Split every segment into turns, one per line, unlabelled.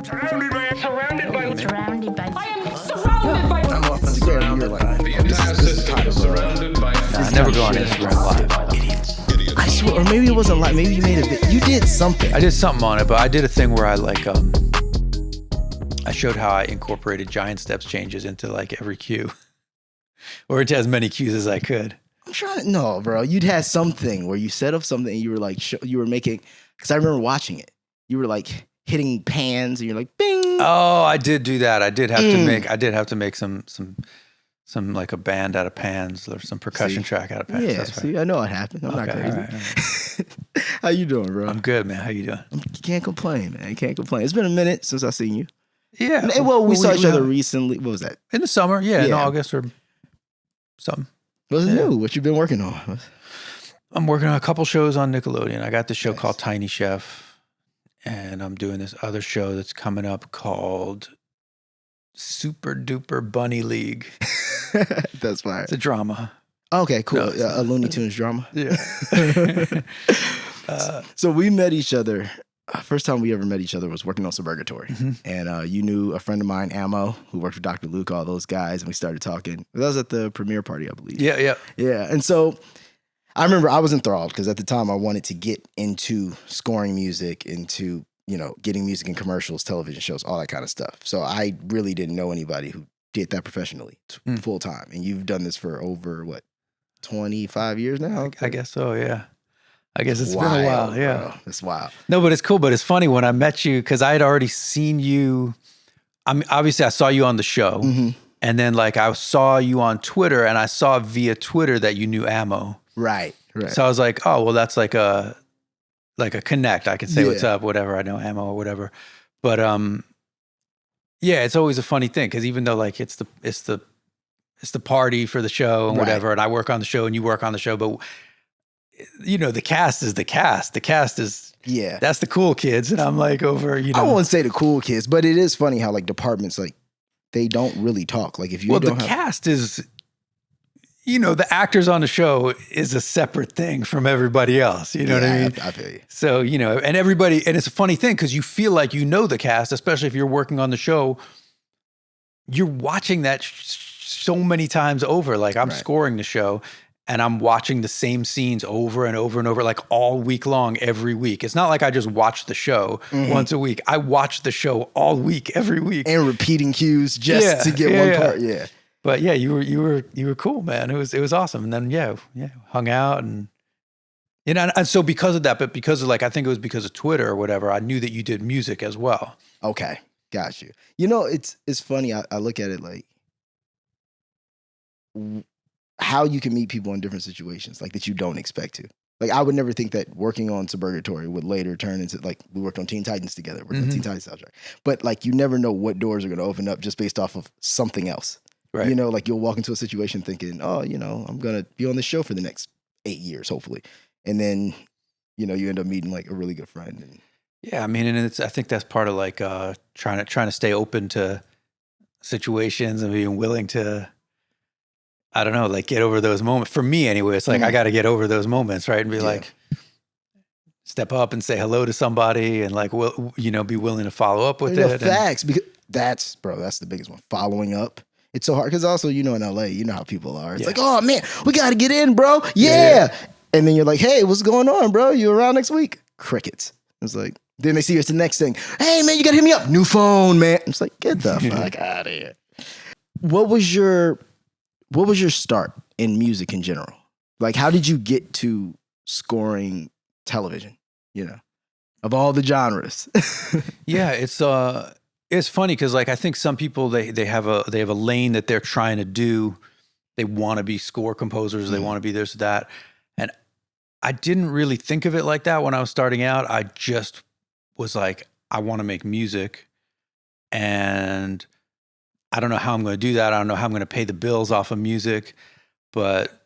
Surrounded by. I am surrounded by.
I'm on Instagram. You're like,
The entire system is surrounded by.
I never go on Instagram live.
I swear, or maybe it wasn't live. Maybe you made a bit. You did something.
I did something on it, but I did a thing where I like I showed how I incorporated giant steps changes into like every cue, or into as many cues as I could.
I'm trying to, no, bro. You'd had something where you set up something and you were like, you were making, because I remember watching it. You were like hitting pans and you're like, bing.
Oh, I did do that. I did have to make some like a band out of pans or some percussion track out of pans.
Yeah,
That's right.
see, I know it happened. I'm not crazy.
All right.
How you doing, bro?
I'm good, man. How you doing?
Can't complain, man. Can't complain. It's been a minute since I seen you.
Yeah.
Well, we saw each other recently. What was that?
In the summer, in August or something.
What's new? What you been working on?
I'm working on a couple shows on Nickelodeon. I got this show called Tiny Chef, and I'm doing this other show that's coming up called Super Duper Bunny League.
That's fine.
It's a drama.
Okay, cool.
No,
a Looney Tunes drama.
Yeah.
So we met each other. First time we ever met each other was working on Suburgatory.
Mm-hmm.
And you knew a friend of mine, Ammo, who worked with Dr. Luke, all those guys, and we started talking. That was at the premiere party, I believe.
Yeah.
Yeah. And so I remember I was enthralled because at the time I wanted to get into scoring music, into, getting music in commercials, television shows, all that kind of stuff. So I really didn't know anybody who did that professionally, full time. And you've done this for over, 25 years now?
I guess so, yeah. I guess it's been a while, yeah.
Bro. It's wild.
No, but it's cool. But it's funny when I met you because I had already seen you. Obviously, I saw you on the show, and then like I saw you on Twitter, and I saw via Twitter that you knew Ammo.
Right.
So I was like, oh, well, that's like a connect. I can say what's up, whatever. I know Ammo or whatever. But yeah, it's always a funny thing because even though like it's the party for the show and whatever, and I work on the show and you work on the show, but the cast is the cast. The cast is that's the cool kids, and I'm like over. I
won't say the cool kids, but it is funny how like departments like they don't really talk. Like if you don't
the cast is. The actors on the show is a separate thing from everybody else. You know what I mean?
I feel you.
So, and everybody, and it's a funny thing because you feel like the cast, especially if you're working on the show, you're watching that so many times over. Like I'm scoring the show and I'm watching the same scenes over and over and over, like all week long, every week. It's not like I just watch the show once a week. I watch the show all week, every week.
And repeating cues just to get one part. Yeah.
But yeah, you were cool, man. It was awesome. And then hung out and and so because of that, but because of I think it was because of Twitter or whatever, I knew that you did music as well.
Okay, got you. It's funny. I look at it like how you can meet people in different situations, like that you don't expect to. Like I would never think that working on Suburgatory would later turn into like we worked on Teen Titans together, worked on Teen Titans soundtrack. But like you never know what doors are going to open up just based off of something else. Right. Like you'll walk into a situation thinking, oh, I'm going to be on this show for the next 8 years, hopefully. And then, you end up meeting like a really good friend. And
yeah, I mean, and I think that's part of like trying to stay open to situations and being willing to, I don't know, like get over those moments. For me anyway, it's like I got to get over those moments, right? And be like, step up and say hello to somebody and like, be willing to follow up with it.
Facts, because that's the biggest one, following up. It's so hard because also, in LA, you know how people are. It's like, oh, man, we got to get in, bro. Yeah. And then you're like, hey, what's going on, bro? You around next week? Crickets. It's like, then they see it's the next thing. Hey, man, you got to hit me up. New phone, man. It's like, get the fuck out of here. What was your start in music in general? Like, how did you get to scoring television, of all the genres?
Yeah, it's funny because like I think some people they have a lane that they're trying to do. They want to be score composers. They want to be this or that. And I didn't really think of it like that when I was starting out. I just was like, I want to make music, and I don't know how I'm going to do that. I don't know how I'm going to pay the bills off of music, but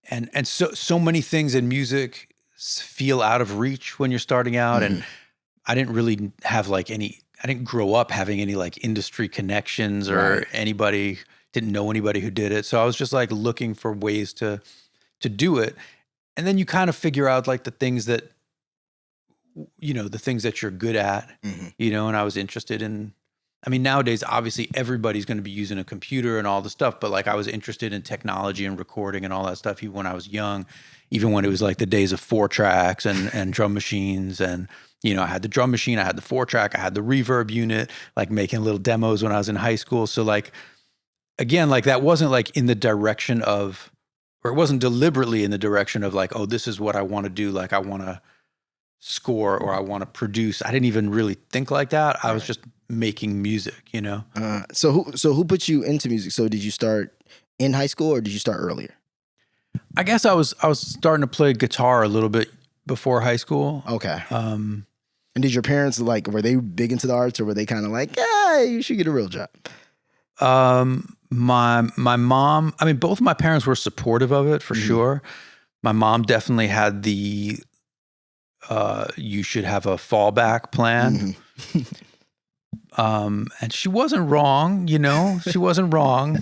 and so many things in music feel out of reach when you're starting out, and I didn't really have I didn't grow up having any like industry connections or didn't know anybody who did it. So I was just like looking for ways to do it. And then you kind of figure out like the things that the things that you're good at,
Mm-hmm.
and I was interested in, I mean, nowadays, obviously everybody's going to be using a computer and all the stuff, but like I was interested in technology and recording and all that stuff, even when I was young, even when it was like the days of 4-tracks and drum machines. And, I had the drum machine, I had the 4-track, I had the reverb unit, like making little demos when I was in high school. So like, again, like that wasn't like in the direction of, or it wasn't deliberately in the direction of like, oh, this is what I want to do. Like I want to score or I want to produce. I didn't even really think like that. I was just making music,
So who put you into music? So did you start in high school or did you start earlier?
I guess I was starting to play guitar a little bit before high school.
Okay. And did your parents were they big into the arts or were they kind of like, yeah, you should get a real job?
My mom, I mean, both of my parents were supportive of it for sure. My mom definitely had the, you should have a fallback plan. And she wasn't wrong, she wasn't wrong.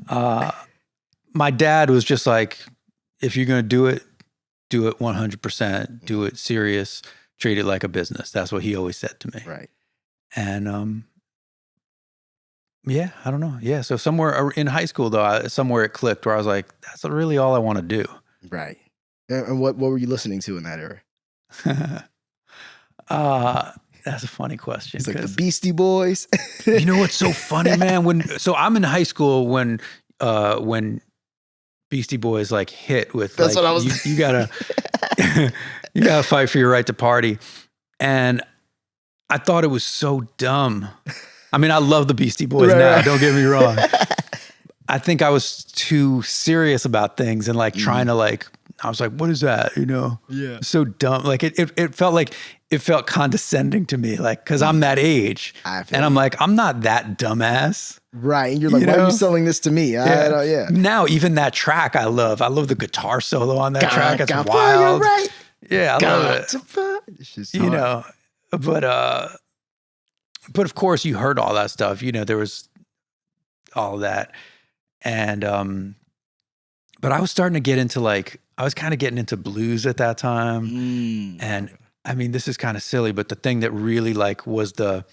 My dad was just like, if you're going to do it 100%, do it serious, treat it like a business. That's what he always said to me.
Right.
And, yeah, I don't know. Yeah. So somewhere in high school though, somewhere it clicked where I was like, that's really all I want to do.
Right. And what were you listening to in that era?
That's a funny question.
It's like the Beastie Boys.
You know what's so funny, man? So I'm in high school when Beastie Boys like hit with
That's
like,
what I was.
you gotta you gotta fight for your right to party, and I thought it was so dumb. I mean, I love the Beastie Boys now. Don't get me wrong. I think I was too serious about things and like trying to like. I was like, what is that?
Yeah.
So dumb. Like it felt like it felt condescending to me, like, cause I'm that age and I'm like, I'm not that dumbass.
Right. And you're like, why are you selling this to me? Yeah.
Now, even that track I love the guitar solo on that track. It's wild.
Fire, right?
Yeah. I love it.
It's just hard.
But of course you heard all that stuff, there was all of that. And, but I was starting to get into I was kind of getting into blues at that time. And I mean, this is kind of silly, but the thing that really was the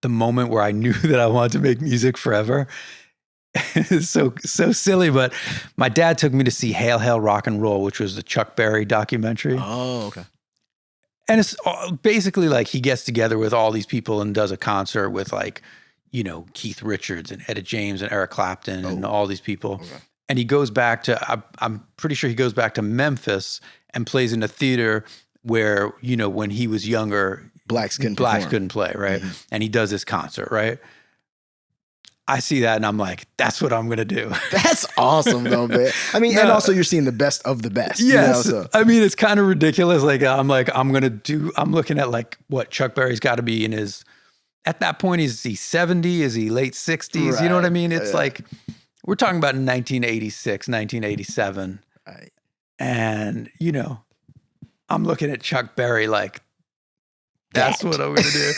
moment where I knew that I wanted to make music forever. It's so silly, but my dad took me to see Hail, Hail, Rock and Roll, which was the Chuck Berry documentary.
Oh, okay.
And it's basically like he gets together with all these people and does a concert with Keith Richards and Etta James and Eric Clapton and all these people. Okay. And he goes back to, I'm pretty sure he goes back to Memphis and plays in a theater where, when he was younger, blacks couldn't play, right? Mm-hmm. And he does this concert, right? I see that and I'm like, that's what I'm going to do. That's
awesome though, man. I mean, and also you're seeing the best of the best.
Yes. I mean, it's kind of ridiculous. I'm looking at what Chuck Berry's got to be in his, at that point, is he 70? Is he late 60s? Right. You know what I mean? It's we're talking about 1986, 1987.
Right.
And, I'm looking at Chuck Berry that's what I'm going to do.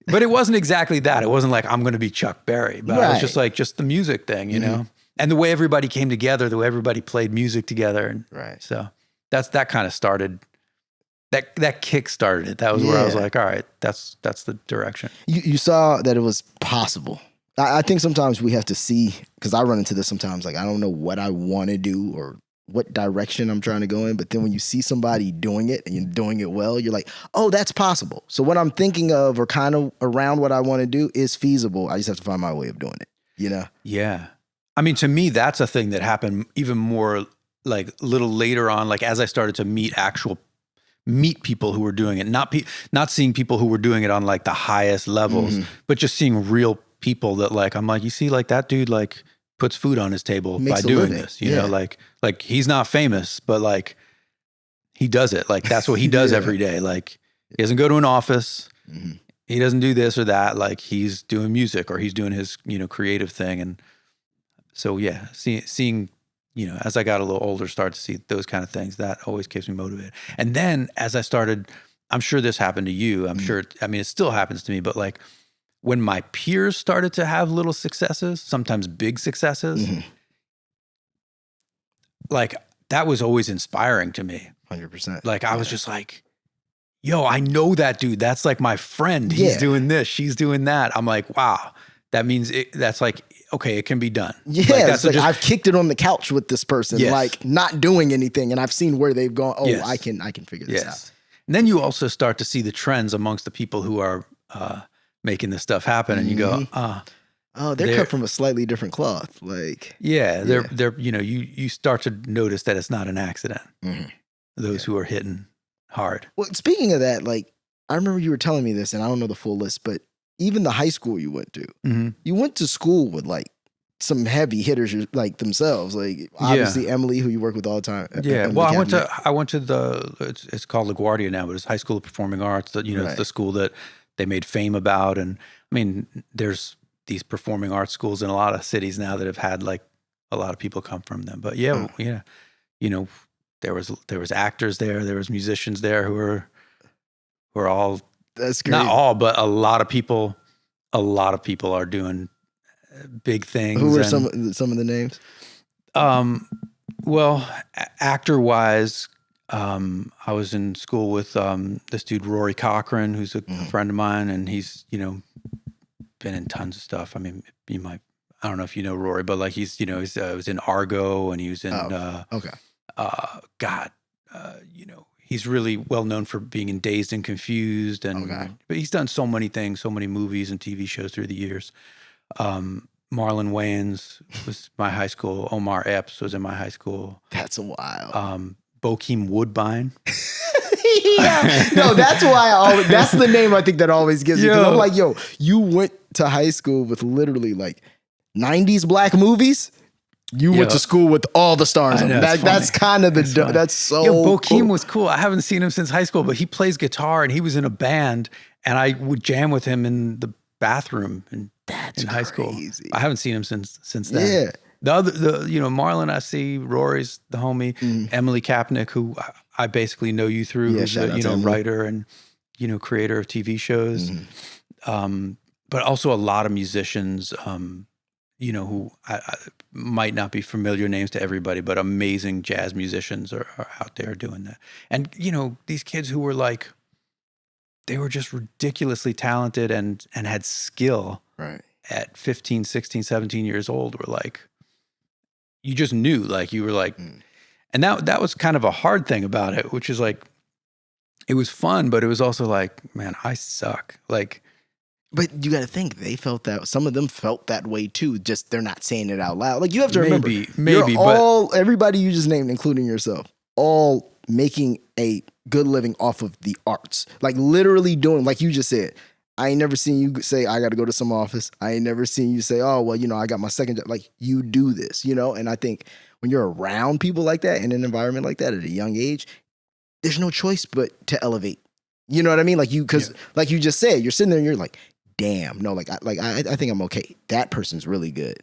But it wasn't exactly that. It wasn't like, I'm going to be Chuck Berry. But it was just the music thing, you know? And the way everybody came together, the way everybody played music together. And so that kind of started, that kick started it. That was where I was like, all right, that's the direction.
You saw that it was possible. I think sometimes we have to see, because I run into this sometimes, I don't know what I want to do or what direction I'm trying to go in. But then when you see somebody doing it and you're doing it well, you're like, oh, that's possible. So what I'm thinking of or kind of around what I want to do is feasible. I just have to find my way of doing it, Yeah.
I mean, to me, that's a thing that happened even more a little later on, as I started to meet people who were doing it, not seeing people who were doing it on the highest levels, but just seeing real people that I'm like, you see, that dude puts food on his table by doing this, you know, he's not famous, but he does it. That's what he does every day. He doesn't go to an office. He doesn't do this or that. He's doing music or he's doing his, creative thing. And so, seeing, as I got a little older, start to see those kind of things, that always keeps me motivated. And then as I started, I'm sure this happened to you. I'm sure, it still happens to me, but when my peers started to have little successes, sometimes big successes, that was always inspiring to me.
100%.
I was just like, yo, I know that dude. That's like my friend. He's
Yeah.
doing this. She's doing that. I'm like, wow. That means that's like, okay, it can be done.
Yeah,
Like,
it's like I've kicked it on the couch with this person,
Yes.
like not doing anything, and I've seen where they've gone. Oh,
Yes.
I can figure this out.
And then you also start to see the trends amongst the people who are making this stuff happen, and you go,
Oh, they're cut from a slightly different cloth. Like,
they're you start to notice that it's not an accident. Those who are hitting hard.
well, speaking of that, like I remember you were telling me this, and I don't know the full list, but even the high school you went to, you went to school with like some heavy hitters like themselves. Like obviously Emily, who you work with all the time.
Yeah.
Emily
Well,
Cabinet.
I went to it's called LaGuardia now, but it's High School of Performing Arts. That it's the school that they made fame about. And I mean, there's these performing arts schools in a lot of cities now that have had like a lot of people come from them. But there was actors there was musicians there who were all,
That's great.
not all, but a lot of people are doing big things.
Who were some of the names?
Well, actor wise, I was in school with this dude Rory Cochran, who's a friend of mine, and he's been in tons of stuff. I mean, you might, I don't know if you know Rory, but like he's was in Argo, and he was in he's really well known for being in Dazed and Confused, and but he's done so many things, so many movies and TV shows through the years. Marlon Wayans was my high school. Omar Epps was in my high school.
That's wild.
Bokeem Woodbine.
Yeah. No, that's why that's the name I think that always gives me. 'Cause I'm like, yo, you went to high school with literally like 90s black movies. You went to school with all the stars.
I know,
That's kind of that's so
Bokeem
cool.
was cool. I haven't seen him since high school, but he plays guitar and he was in a band, and I would jam with him in the bathroom in high school. I haven't seen him since then.
Yeah.
The Marlon, I see, Rory's the homie, Emily Kapnick, who I basically know you through, who's a writer and creator of TV shows, but also a lot of musicians, who I might not be familiar names to everybody, but amazing jazz musicians are out there doing that. And these kids who were like, they were just ridiculously talented and had skill.
Right.
At 15, 16, 17 years old, were like, you just knew, like you were like, and that was kind of a hard thing about it, which is like, it was fun, but it was also like, man, I suck. Like,
but you got to think they felt that. Some of them felt that way too. Just they're not saying it out loud. Like you have to remember,
maybe,
but everybody you just named, including yourself, all making a good living off of the arts. Like literally doing, like you just said. I ain't never seen you say, I got to go to some office. I ain't never seen you say, oh, well, I got my second job. Like, you do this, And I think when you're around people like that in an environment like that at a young age, there's no choice but to elevate. You know what I mean? Like because like you just said, you're sitting there and you're like, damn, no, I think I'm okay. That person's really good.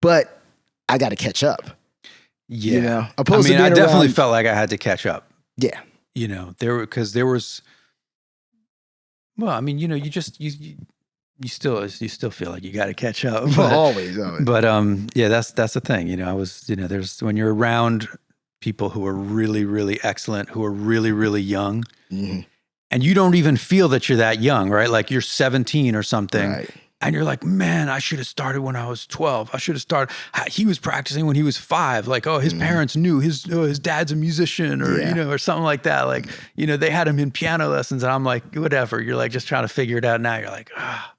But I got to catch up.
Yeah.
I
definitely felt like I had to catch up.
Yeah.
There was, well, I mean, you still feel like you got to catch up. But,
always.
But that's the thing. I was, there's when you're around people who are really, really excellent, who are really, really young, and you don't even feel that you're that young, right? Like you're 17 or something. Right. And you're like, man, I should have started when I was 12. I should have started. He was practicing when he was 5. Like, oh, his parents knew his dad's a musician, or or something like that. Like, they had him in piano lessons, and I'm like, whatever. You're like just trying to figure it out now. You're like, ah.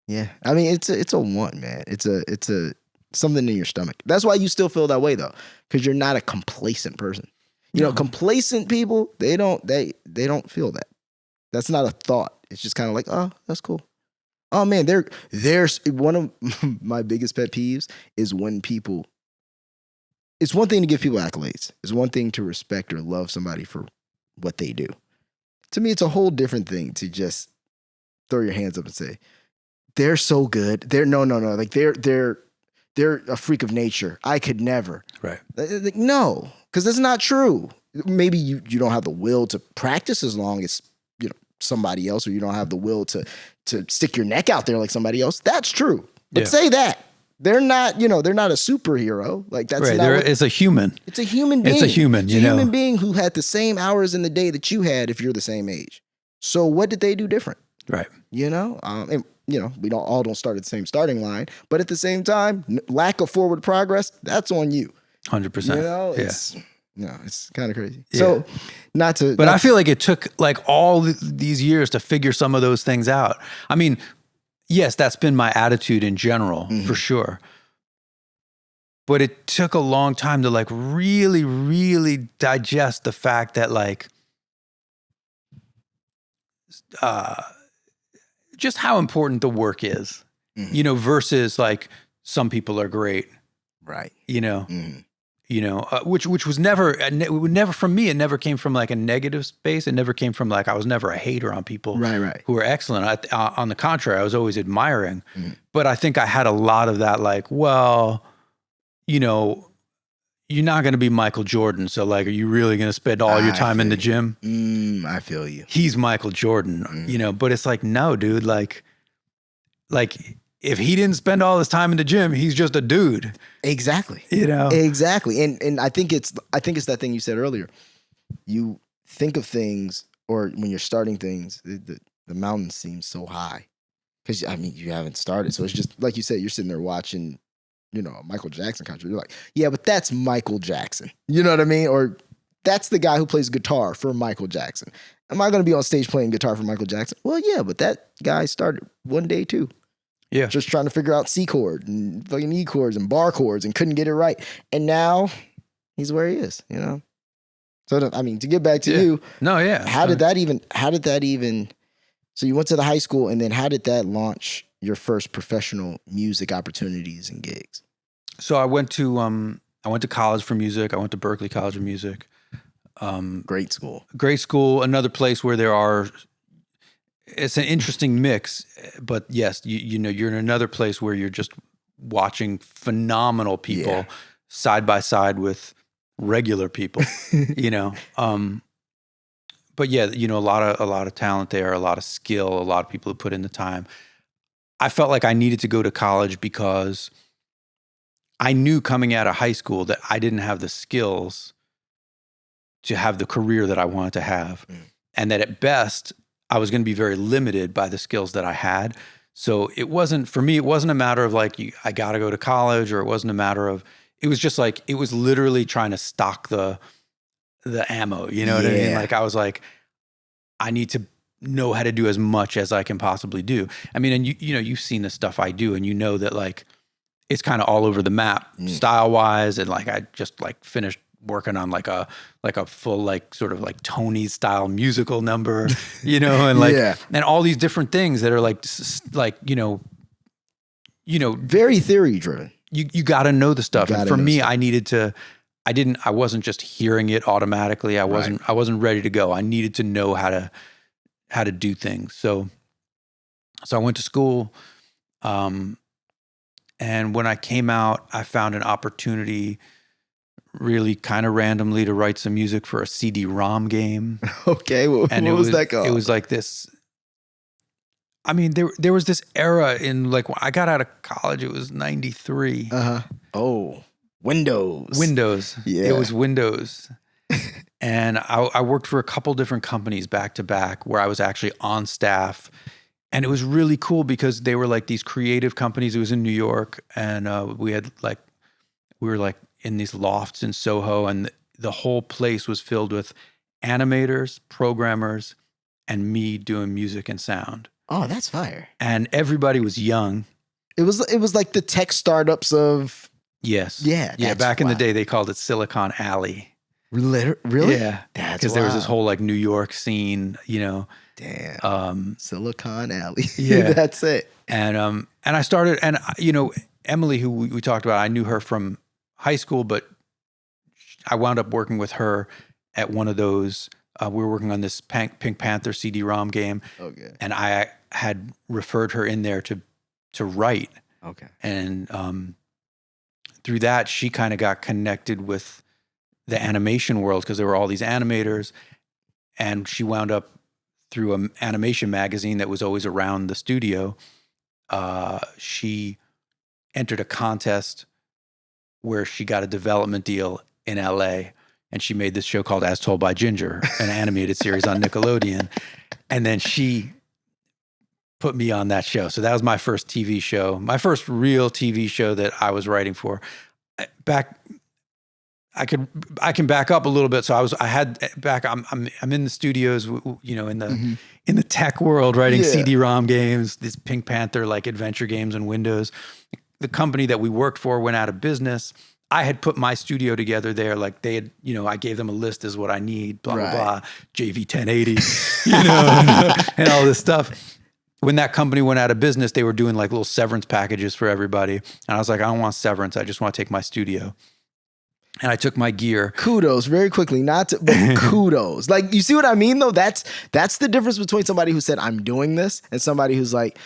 Yeah, I mean, it's a want, man. It's a something in your stomach. That's why you still feel that way though, because you're not a complacent person. Complacent people, they don't feel that. That's not a thought. It's just kind of like, oh, that's cool. Oh man, there's one of my biggest pet peeves is when people. It's one thing to give people accolades. It's one thing to respect or love somebody for what they do. To me, it's a whole different thing to just throw your hands up and say, they're so good. They're no. Like they're a freak of nature. I could never.
Right.
Like, no, because that's not true. Maybe you don't have the will to practice as long as somebody else, or you don't have the will to stick your neck out there like somebody else. That's true. But say that. They're not, they're not a superhero. Like that's
Right.
not
It's a human.
it's a human being.
It's a human,
It's a human being who had the same hours in the day that you had if you're the same age. So what did they do different?
Right.
And we don't start at the same starting line, but at the same time, lack of forward progress, that's on you.
100%.
It's kind of crazy.
Yeah.
So
But I feel like it took like all these years to figure some of those things out. I mean, yes, that's been my attitude in general, for sure. But it took a long time to like really, really digest the fact that like, just how important the work is, versus like some people are great,
right.
Which was never, from me, it never came from like a negative space. It never came from like, I was never a hater on people who were excellent. On the contrary, I was always admiring, but I think I had a lot of that, like, well, you're not going to be Michael Jordan. So like, are you really going to spend all your time in the gym?
I feel you.
He's Michael Jordan, but it's like, no, dude, like if he didn't spend all his time in the gym, he's just a dude.
Exactly. Exactly. And I think it's that thing you said earlier. You think of things, or when you're starting things, the mountain seems so high because you haven't started. So it's just like you said, you're sitting there watching, a Michael Jackson concert. You're like, yeah, but that's Michael Jackson. You know what I mean? Or that's the guy who plays guitar for Michael Jackson. Am I going to be on stage playing guitar for Michael Jackson? Well, yeah, but that guy started one day too.
Yeah.
Just trying to figure out C chord and fucking E chords and bar chords and couldn't get it right. And now he's where he is, So, to get back to you.
No, yeah.
How did that even, so you went to the high school, and then how did that launch your first professional music opportunities and gigs?
So I went to college for music. I went to Berklee College of Music.
Great school.
Great school. Another place where it's an interesting mix, but yes, you're in another place where you're just watching phenomenal people side by side with regular people, But yeah, a lot of talent there, a lot of skill, a lot of people who put in the time. I felt like I needed to go to college because I knew coming out of high school that I didn't have the skills to have the career that I wanted to have. And that at best, I was going to be very limited by the skills that I had. So it wasn't a matter of like, I got to go to college, or it wasn't a matter of, it was just like, it was literally trying to stock the ammo, you know what I mean? Like I was like, I need to know how to do as much as I can possibly do. I mean, and you've seen the stuff I do, and you know that like, it's kind of all over the map style wise. And like, I just like finished working on like a full, like sort of like Tony style musical number, and like, and all these different things that are like,
very theory driven.
You got to know the stuff. And for me, I wasn't just hearing it automatically. I wasn't ready to go. I needed to know how to do things. So I went to school. And when I came out, I found an opportunity really kind of randomly to write some music for a CD-ROM game.
Okay. What was that called?
It was like this. I mean, there was this era in like, when I got out of college, it was 93.
Oh, Windows. Yeah.
It was Windows. And I worked for a couple different companies back to back where I was actually on staff. And it was really cool because they were like these creative companies. It was in New York. And we were like in these lofts in Soho. And the whole place was filled with animators, programmers, and me doing music and sound.
Oh, that's fire.
And everybody was young.
It was like the tech startups of...
Yes.
Yeah.
Yeah. Back in the day, they called it Silicon Alley.
Really?
Yeah. Because there was this whole like New York scene,
Damn. Silicon Alley.
Yeah.
That's it.
And I started, and Emily, who we talked about, I knew her from high school, but I wound up working with her at one of those. We were working on this Pink Panther CD-ROM game.
Okay.
And I had referred her in there to write.
Okay.
And through that, she kind of got connected with the animation world because there were all these animators, and she wound up through an animation magazine that was always around the studio. She entered a contest where she got a development deal in LA, and she made this show called As Told by Ginger, an animated series on Nickelodeon. And then she put me on that show. So that was my first TV show, my first real TV show that I was writing for. I can back up a little bit. So I'm in the studios, you know, in the tech world, writing CD-ROM games, these Pink Panther like adventure games on Windows. The company that we worked for went out of business. I had put my studio together there. Like they had, you know, I gave them a list as what I need, blah, blah, blah, JV 1080, you know, and all this stuff. When that company went out of business, they were doing like little severance packages for everybody. And I was like, I don't want severance. I just want to take my studio. And I took my gear.
Kudos, very quickly, but kudos. Like, you see what I mean, though? That's the difference between somebody who said, I'm doing this, and somebody who's like,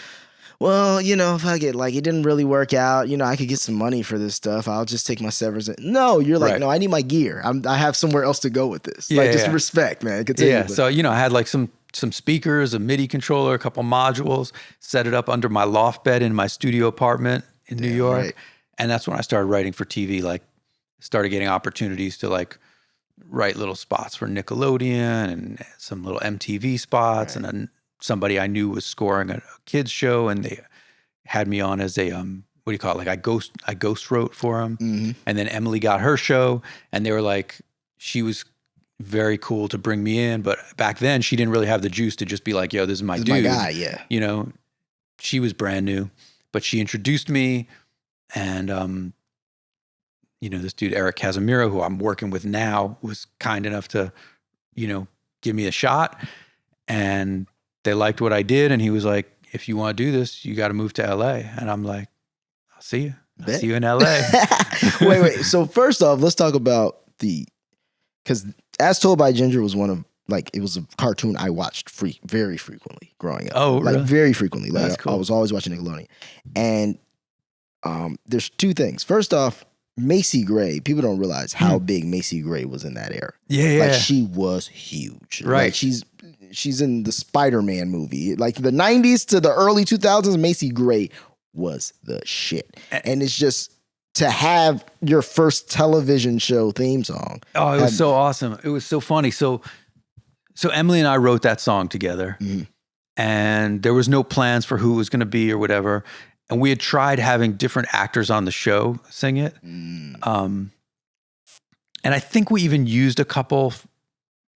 well, you know, fuck it, like, it didn't really work out. You know, I could get some money for this stuff. I'll just take my severance. No, you're like, no, I need my gear. I have somewhere else to go with this. Yeah, like, just respect, man. Continue.
Yeah, so, you know, I had like some speakers, a MIDI controller, a couple modules, set it up under my loft bed in my studio apartment in New York. Right. And that's when I started writing for TV, like, started getting opportunities to like write little spots for Nickelodeon and some little MTV spots. Right. And then somebody I knew was scoring a kids show, and they had me on as a, what do you call it? Like I ghost wrote for them. Mm-hmm. And then Emily got her show, and they were like, she was very cool to bring me in. But back then she didn't really have the juice to just be like, yo, this is my dude.
My guy, yeah.
You know, she was brand new, but she introduced me, and, you know, this dude, Eric Casimiro, who I'm working with now, was kind enough to, you know, give me a shot. And they liked what I did. And he was like, if you want to do this, you got to move to LA. And I'm like, I'll see you. I'll see you in LA.
Wait. So first off, let's talk about because As Told by Ginger was one of, like, it was a cartoon I watched very frequently growing up.
Oh,
like
really?
Very frequently. Like,
that's cool.
I was always watching Nickelodeon. And there's two things. First off, Macy Gray, people don't realize how big Macy Gray was in that era.
Yeah.
Like, she was huge.
Right.
Like, she's in the Spider-Man movie. Like, the 90s to the early 2000s, Macy Gray was the shit. And it's just to have your first television show theme song.
Oh, it was so awesome. It was so funny. So Emily and I wrote that song together, and there was no plans for who it was going to be or whatever. And we had tried having different actors on the show sing it. And I think we even used a couple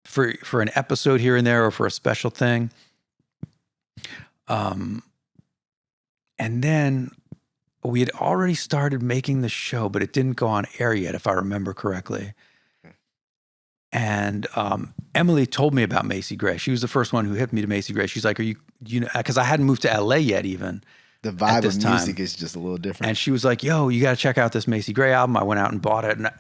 for an episode here and there, or for a special thing. And then we had already started making the show, but it didn't go on air yet, if I remember correctly. And Emily told me about Macy Gray. She was the first one who hit me to Macy Gray. She's like, you know, because I hadn't moved to LA yet even.
The vibe of music is just a little different.
And she was like, yo, you got to check out this Macy Gray album. I went out and bought it. And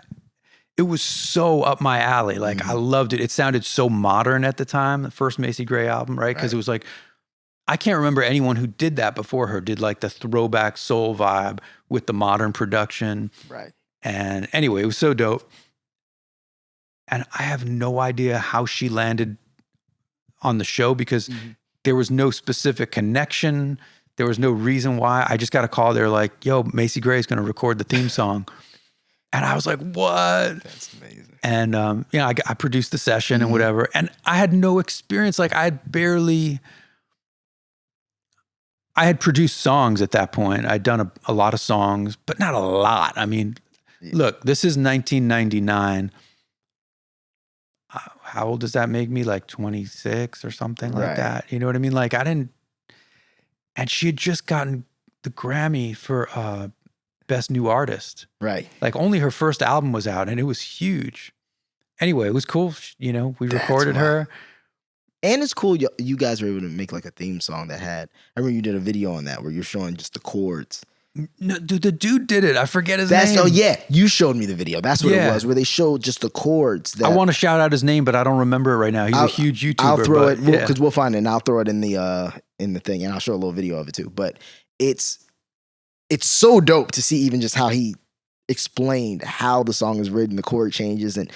it was so up my alley. Like, I loved it. It sounded so modern at the time, the first Macy Gray album, right? Because it was like, I can't remember anyone who did that before her, did like the throwback soul vibe with the modern production.
Right.
And anyway, it was so dope. And I have no idea how she landed on the show, because there was no specific connection. There was no reason why. I just got a call. They're like, yo, Macy Gray is going to record the theme song. And I was like, what?
That's amazing.
And, you know, I produced the session and whatever. And I had no experience. Like, I had produced songs at that point. I'd done a lot of songs, but not a lot. I mean, look, this is 1999. How old does that make me? Like 26 or something like that. You know what I mean? Like, and she had just gotten the Grammy for Best New Artist.
Right.
Like, only her first album was out, and it was huge. Anyway, it was cool. You know, we recorded her.
And it's cool you guys were able to make like a theme song that had, I remember you did a video on that where you're showing just the chords.
No, dude, the dude did it. I forget his name.
Oh yeah, you showed me the video. That's what it was, where they showed just the chords.
I want to shout out his name, but I don't remember it right now. He's a huge YouTuber.
I'll throw it, because we'll find it, and I'll throw it in the thing, and I'll show a little video of it too. But it's so dope to see even just how he explained how the song is written, the chord changes, and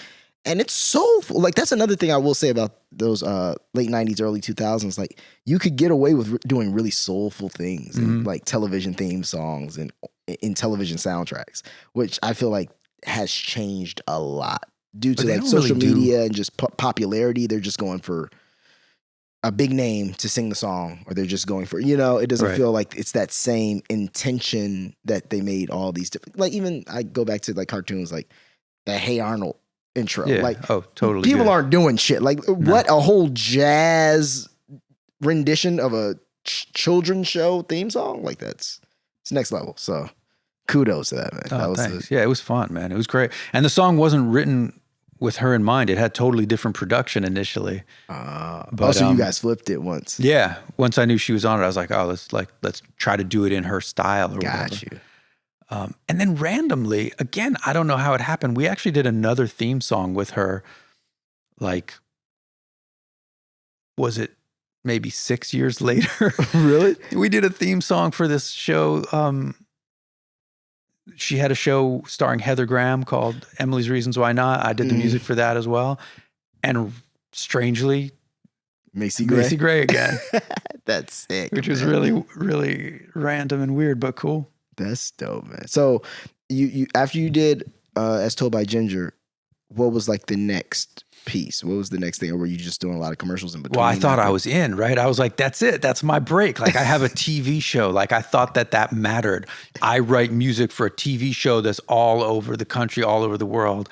it's soulful. Like, that's another thing I will say about those late 90s, early 2000s. Like, you could get away with doing really soulful things, and like television theme songs, and in television soundtracks, which I feel like has changed a lot due to
But they
like
don't
social
really do-
media and just popularity. They're just going for a big name to sing the song, or they're just going for, it doesn't
Right.
feel like it's that same intention that they made all these different, like even I go back to like cartoons, like the Hey Arnold intro.
Yeah.
Like
Oh, totally.
people
good.
aren't doing shit. Like what, a whole jazz rendition of a children's show theme song? Like it's next level. So kudos to that, man.
Oh,
That was
thanks. Yeah, it was fun, man. It was great. And the song wasn't written with her in mind. It had totally different production initially. But,
so you guys flipped it once.
Yeah. Once I knew she was on it, I was like, oh, let's try to do it in her style. Or
Got
whatever.
you.
And then randomly, again, I don't know how it happened. We actually did another theme song with her. Like, was it maybe 6 years later?
Really?
We did a theme song for this show. She had a show starring Heather Graham called Emily's Reasons Why Not. I did the music for that as well. And strangely,
Macy Gray.
Macy Gray again,
That's sick.
which was
man.
really, really random and weird, but cool.
That's dope, man. So you after you did As Told by Ginger, what was like the next piece? What was the next thing? Or were you just doing a lot of commercials in between?
Well, I thought I was in, right? I was like, that's it. That's my break. Like I have a TV show. Like I thought that mattered. I write music for a TV show that's all over the country, all over the world.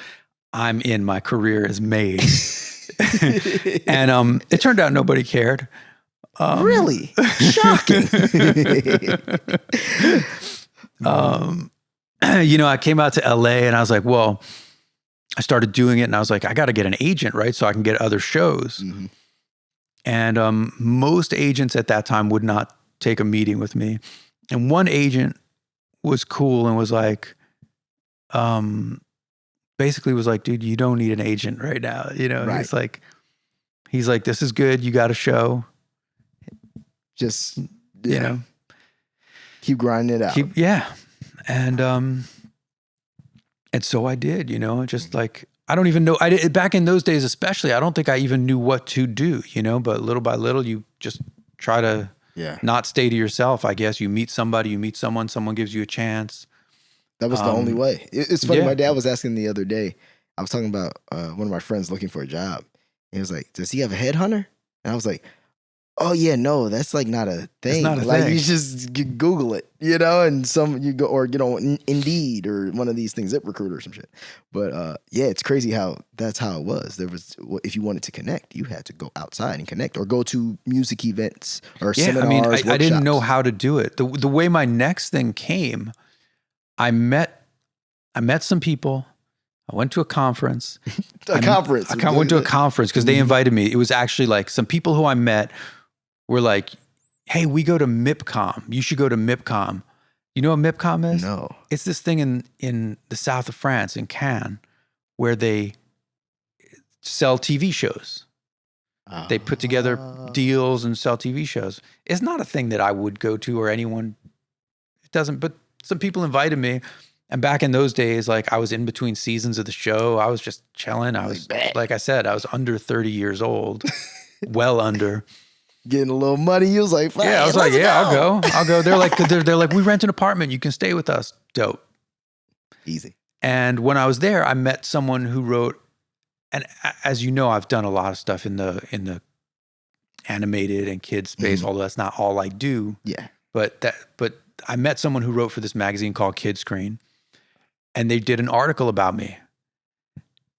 I'm in. My career is made. And it turned out nobody cared.
Really? Shocking.
I came out to LA and I was like, well, I started doing it and I was like, I got to get an agent, right? So I can get other shows.
Mm-hmm.
And most agents at that time would not take a meeting with me. And one agent was cool and was like, basically was like, dude, you don't need an agent right now.
Right.
He's like, this is good. You got a show,
Just keep grinding it out.
And so I did, just like, I don't even know. Back in those days, especially, I don't think I even knew what to do, but little by little, you just try to not stay to yourself. I guess you meet somebody, you meet someone gives you a chance.
That was the only way. It's funny.
yeah.
My dad was asking the other day. I was talking about one of my friends looking for a job. He was like, "Does he have a headhunter?" And I was like, "Oh yeah, no, that's like not a thing.
not a
like
thing.
you just Google it, and you go or Indeed or one of these things, ZipRecruiter or some shit." But it's crazy how that's how it was. There was if you wanted to connect, you had to go outside and connect or go to music events or seminars.
I didn't know
workshops.
how to do it. The way my next thing came, I met some people. I went to a conference.
A conference.
I went to a conference because they invited me. It was actually like some people who I met were like, hey, we go to MIPCOM. You should go to MIPCOM. You know what MIPCOM is?
No.
It's this thing in the south of France, in Cannes, where they sell TV shows. They put together deals and sell TV shows. It's not a thing that I would go to or anyone. It doesn't, but some people invited me. And back in those days, like I was in between seasons of the show. I was just chilling. I was, like I said, I was under 30 years old, well under.
Getting a little money. You was like, "Fine,
Yeah, I was like,
let's
yeah,
go."
I'll go. They're like, we rent an apartment. You can stay with us. Dope.
Easy.
And when I was there, I met someone who wrote, and as you know, I've done a lot of stuff in the animated and kids space, although that's not all I do.
Yeah.
But I met someone who wrote for this magazine called Kid Screen, and they did an article about me.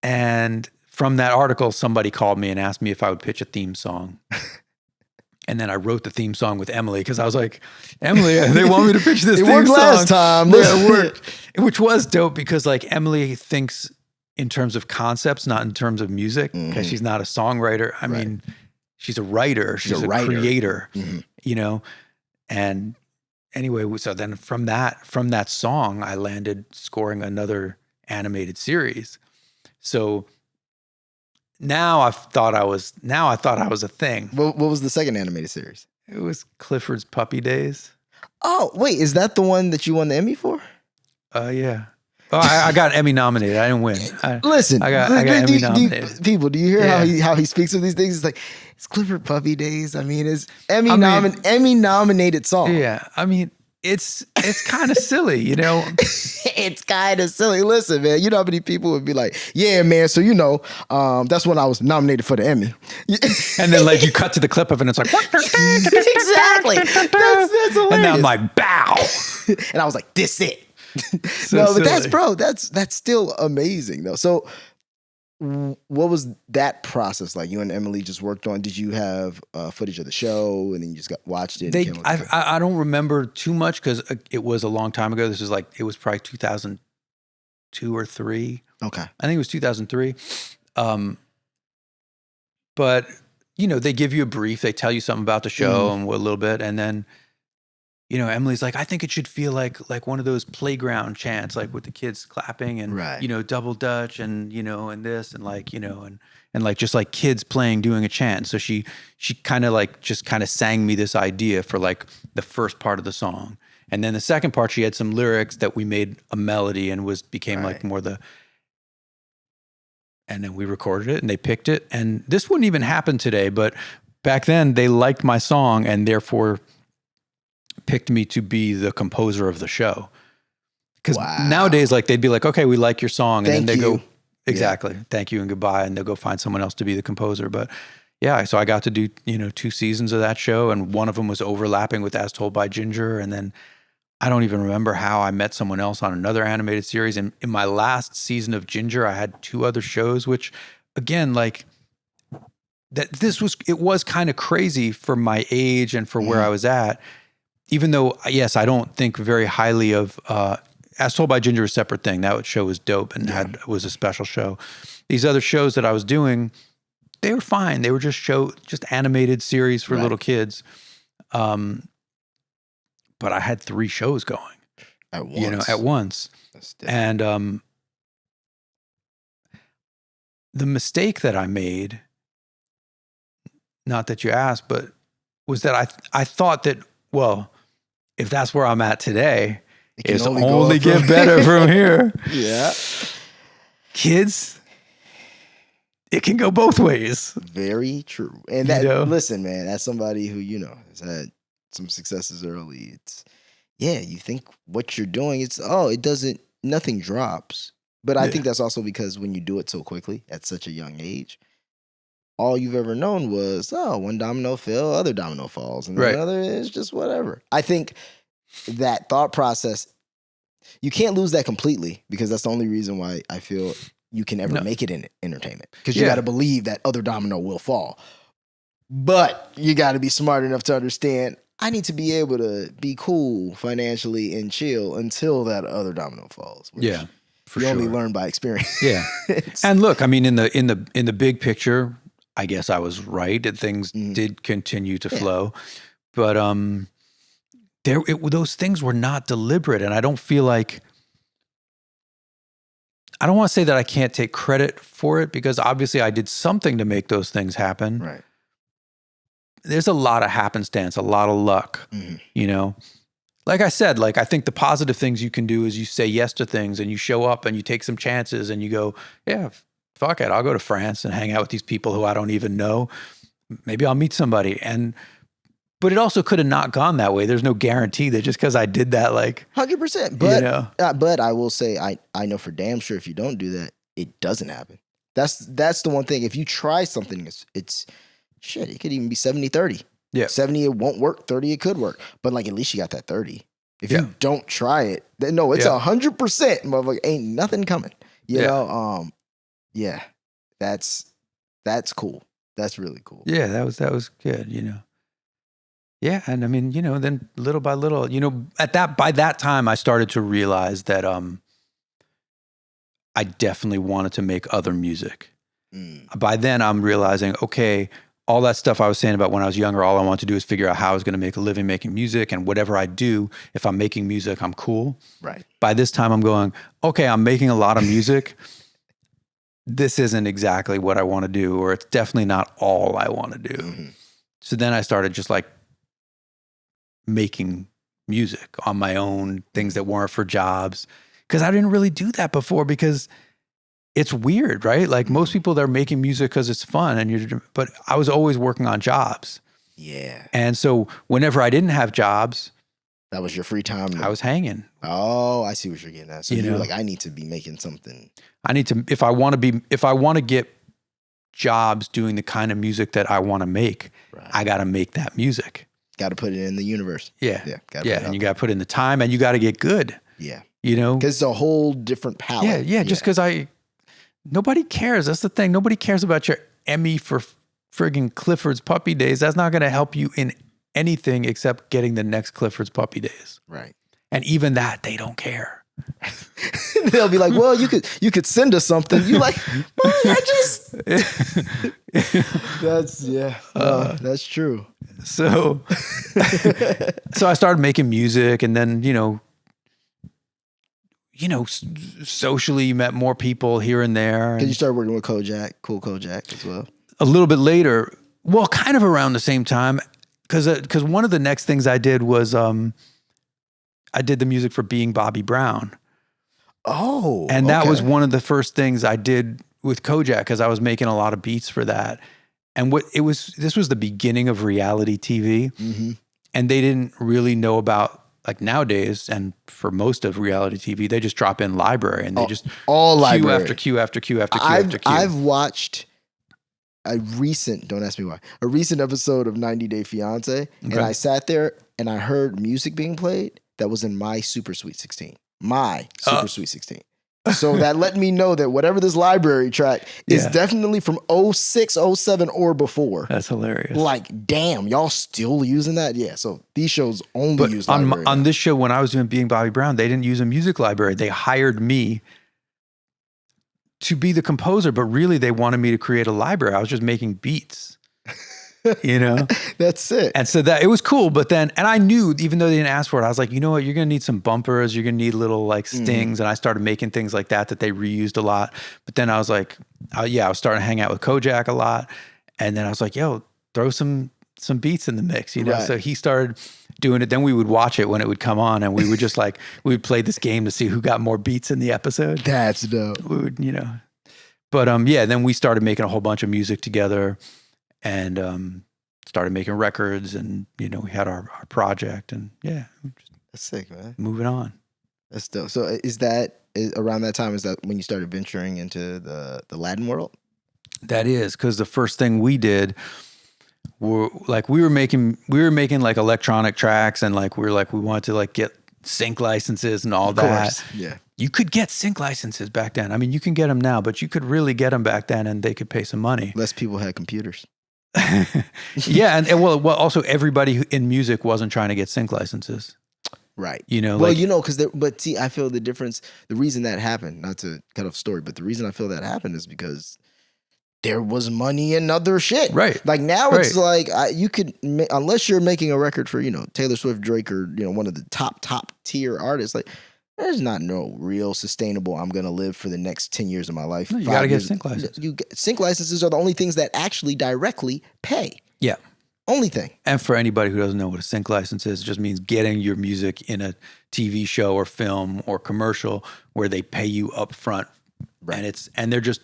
And from that article, somebody called me and asked me if I would pitch a theme song. And then I wrote the theme song with Emily because I was like, Emily, they want me to pitch this
It
theme
worked
song.
last time.
Yeah, it worked. Which was dope because like Emily thinks in terms of concepts, not in terms of music, because she's not a songwriter. I mean, she's a writer. She's a
writer.
creator, And anyway, so then from that song, I landed scoring another animated series. So now I thought I was a thing.
What was the second animated series?
It was Clifford's Puppy Days.
Oh, wait, is that the one that you won the Emmy for?
Yeah. Oh, I got Emmy nominated. I didn't win.
Listen,
I got Emmy nominated.
People, do you hear how he speaks of these things? It's like, it's Clifford Puppy Days. I mean, it's Emmy nominated song.
Yeah. I mean, it's kind of silly, you know?
It's kind of silly. Listen, man, you know how many people would be like, yeah, man, so that's when I was nominated for the Emmy.
And then like you cut to the clip of it and it's like,
Exactly. That's hilarious.
and then I'm like, bow.
And I was like, this it.
So
No, but
silly.
that's still amazing though. So what was that process like? You and Emily just worked on, did you have footage of the show and then you just watched it?
I don't remember too much because it was a long time ago. This is like, it was probably 2002 or 3.
Okay.
I think it was 2003. But, you know, they give you a brief. They tell you something about the show and a little bit. And then, you know, Emily's like, I think it should feel like one of those playground chants, like with the kids clapping and, you know, double Dutch and, you know, and this and like, you know, and like just like kids playing, doing a chant. So she kind of like just kind of sang me this idea for like the first part of the song. And then the second part, she had some lyrics that we made a melody and became like more and then we recorded it and they picked it. And this wouldn't even happen today, but back then they liked my song and therefore picked me to be the composer of the show. Because nowadays, like they'd be like, okay, we like your song. And then they go, exactly, thank you and goodbye. And they'll go find someone else to be the composer. But yeah, so I got to do, you know, 2 seasons of that show. And one of them was overlapping with As Told by Ginger. And then I don't even remember how I met someone else on another animated series. And in my last season of Ginger, I had 2 other shows, which again, like it was kind of crazy for my age and for where I was at. Even though, yes, I don't think very highly of, As Told by Ginger, a separate thing. That show was dope and was a special show. These other shows that I was doing, they were fine. They were just animated series for little kids. But I had 3 shows going. At once. You know, at once. And the mistake that I made, not that you asked, but was that I thought that, well, if that's where I'm at today, it's only get better from here. Yeah. Kids, it can go both ways. Very true. And that, listen, man, as somebody who, you know, has had some successes early, you think what you're doing, nothing drops. But I think that's also because when you do it so quickly at such a young age, all you've ever known was, one domino fell, other domino falls, and another is just whatever. I think that thought process, you can't lose that completely because that's the only reason why I feel you can ever make it in entertainment. Because you got to believe that other domino will fall. But you got to be smart enough to understand, I need to be able to be cool financially and chill until that other domino falls. For you only learn by experience. Yeah. And look, I mean, in the big picture, I guess I was right that things did continue to flow, but those things were not deliberate, and I don't feel like, I don't want to say that I can't take credit for it because obviously I did something to make those things happen. Right. There's a lot of happenstance, a lot of luck, you know. Like I said, like I think the positive things you can do is you say yes to things and you show up and you take some chances and you go, yeah, fuck it, I'll go to France and hang out with these people who I don't even know. Maybe I'll meet somebody. But it also could have not gone that way. There's no guarantee that just because I did that, like 100%. But you know. But I will say, I know for damn sure if you don't do that, it doesn't happen. That's the one thing. If you try something, it's shit. It could even be 70-30. Yeah, 70 it won't work. 30 it could work. But like at least you got that 30. If you don't try it, then no, it's 100%. Motherfucker, ain't nothing coming. You know. Yeah, that's cool. That's really cool. Yeah, that was good, you know. Yeah, and I mean, you know, then little by little, you know, by that time I started to realize that I definitely wanted to make other music. By then I'm realizing, okay, all that stuff I was saying about when I was younger, all I wanted to do is figure out how I was going to make a living making music, and whatever I do, if I'm making music, I'm cool. Right. By this time I'm going, okay, I'm making a lot of music. This isn't exactly what I want to do, or it's definitely not all I want to do. So then I started just like making music on my own, things that weren't for jobs. Because I didn't really do that before because it's weird, right? Like most people, they're making music because it's fun, but I was always working on jobs. Yeah. And so whenever I didn't have jobs,
That was your free time.
I was hanging.
Oh, I see what you're getting at. So you were like, I need to be making something.
I need to, if I want to get jobs doing the kind of music that I want to make, I got to make that music.
Got to put it in the universe.
Yeah.
Yeah.
And you got to put in the time and you got to get good.
Yeah.
Because
it's a whole different palette.
Yeah. Just because nobody cares. That's the thing. Nobody cares about your Emmy for friggin' Clifford's Puppy Days. That's not going to help you in anything except getting the next Clifford's Puppy Days.
Right.
And even that, they don't care.
They'll be like, well, you could send us something. You like, that's true.
So I started making music, and then, socially met more people here and there.
Because you started working with Cool Kojak as well.
A little bit later, well, kind of around the same time, because one of the next things I did was I did the music for Being Bobby Brown.
Oh,
and that was one of the first things I did with Kojak, because I was making a lot of beats for that. And this was the beginning of reality TV, and they didn't really know about, like nowadays, and for most of reality TV, they just drop in library and they just
all
cue
library
after cue after cue after cue after cue.
I've watched don't ask me why, a recent episode of 90 Day Fiance, and I sat there and I heard music being played that was in my Super Sweet 16. My Super Sweet 16. So that let me know that whatever this library track is definitely from 06, 07 or before.
That's hilarious.
Like, damn, y'all still using that? Yeah, so these shows only use library.
On this show, when I was doing Being Bobby Brown, they didn't use a music library. They hired me to be the composer, but really they wanted me to create a library. I was just making beats.
That's it.
And so that it was cool, but then, and I knew, even though they didn't ask for it, I was like, you know what, you're going to need some bumpers, you're going to need little like stings. And I started making things like that they reused a lot. But then I was like, I was starting to hang out with Kojak a lot. And then I was like, yo, throw some beats in the mix,
Right.
So he started doing it. Then we would watch it when it would come on, and we would just like, we would play this game to see who got more beats in the episode.
That's dope.
We would, but then we started making a whole bunch of music together. And started making records, and we had our project, and
that's sick, man.
Moving on.
That's dope. So around that time, is that when you started venturing into the Latin world?
That is, because the first thing we did were like we were making like electronic tracks, and like we wanted to like get sync licenses and all that.
Yeah.
You could get sync licenses back then. I mean, you can get them now, but you could really get them back then, and they could pay some money.
Less people had computers.
Yeah, and also everybody in music wasn't trying to get sync licenses.
Right. But see, I feel the difference, the reason that happened, not to cut off story, but the reason I feel that happened is because there was money in other shit.
Right.
Like now it's like, you could, unless you're making a record for, Taylor Swift, Drake, or, one of the top tier artists, like, there's not no real sustainable, I'm going to live for the next 10 years of my life.
No, you got to get sync licenses.
Sync licenses are the only things that actually directly pay.
Yeah.
Only thing.
And for anybody who doesn't know what a sync license is, it just means getting your music in a TV show or film or commercial where they pay you up front. Right. And they're just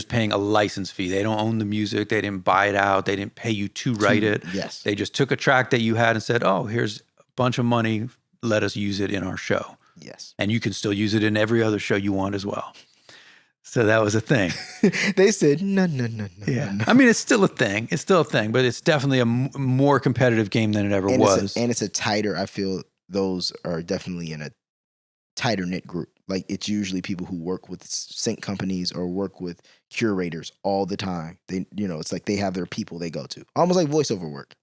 paying a license fee. They don't own the music. They didn't buy it out. They didn't pay you to write it.
Yes.
They just took a track that you had and said, oh, here's a bunch of money. Let us use it in our show.
Yes.
And you can still use it in every other show you want as well. So that was a thing.
They said, no.
Yeah.
No.
I mean, it's still a thing. But it's definitely a more competitive game than it ever was.
And it's a tighter, I feel those are definitely in a tighter knit group. Like it's usually people who work with sync companies or work with curators all the time. They, it's like they have their people they go to. Almost like voiceover work.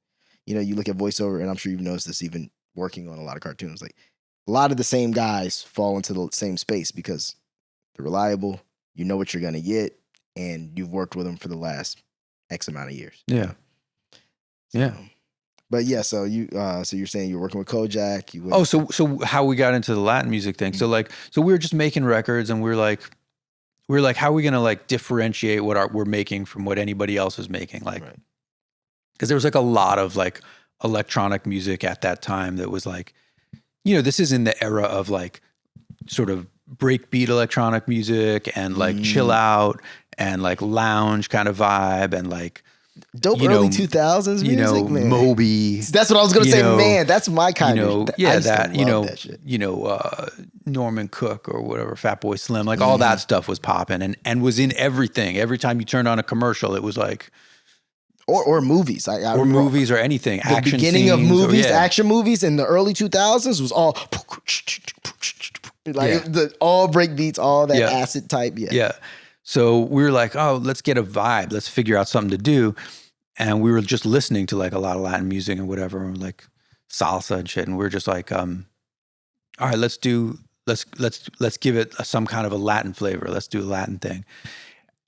You look at voiceover, and I'm sure you've noticed this even working on a lot of cartoons. Like a lot of the same guys fall into the same space because they're reliable. You know what you're going to get, and you've worked with them for the last X amount of years.
Yeah. Yeah.
But yeah, so you're saying you're working with Kojak.
So how we got into the Latin music thing. So we were just making records, and we were like, how are we going to like differentiate what we're making from what anybody else is making? Like, because there was like a lot of like electronic music at that time that was like, this is in the era of like sort of breakbeat electronic music and like chill out and like lounge kind of vibe and like
Dope early 2000s music, man.
Moby.
That's what I was gonna say, man. That's my kind of.
Yeah,
I used to
that
love that shit.
Norman Cook or whatever, Fatboy Slim, like all that stuff was popping and was in everything. Every time you turned on a commercial, it was like.
Or movies.
Or movies or anything.
The
action
beginning
scenes
of movies,
or,
action movies in the early 2000s was all like all break beats, all that acid type.
Yeah. So we were like, oh, let's get a vibe. Let's figure out something to do. And we were just listening to like a lot of Latin music and whatever, like salsa and shit. And we were just like, all right, let's give it some kind of a Latin flavor. Let's do a Latin thing.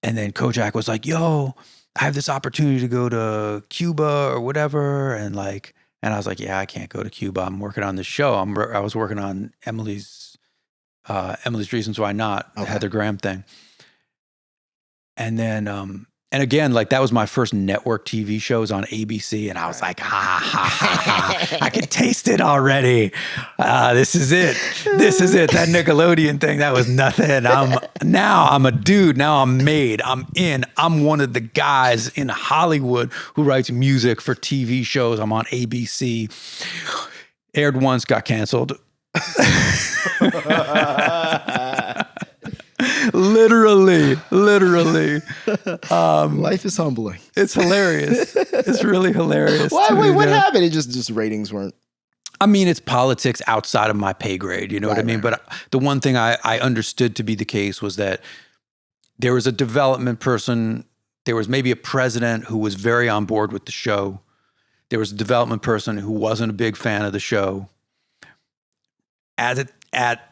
And then Kojak was like, yo, I have this opportunity to go to Cuba or whatever. And I was like, yeah, I can't go to Cuba. I'm working on this show. I was working on Emily's Reasons Why Not, the Heather Graham thing. And then, and again, like that was my first network TV shows on ABC. And I was like, I can taste it already. This is it. That Nickelodeon thing, that was nothing. I'm a dude. Now I'm made. I'm in. I'm one of the guys in Hollywood who writes music for TV shows. I'm on ABC. Aired once, got canceled. Literally.
Life is humbling.
It's hilarious. It's really hilarious.
Why? Wait, what happened? It just ratings weren't.
I mean, it's politics outside of my pay grade. You know what I mean? Right. But the one thing I understood to be the case was that there was a development person. There was maybe a president who was very on board with the show. There was a development person who wasn't a big fan of the show. At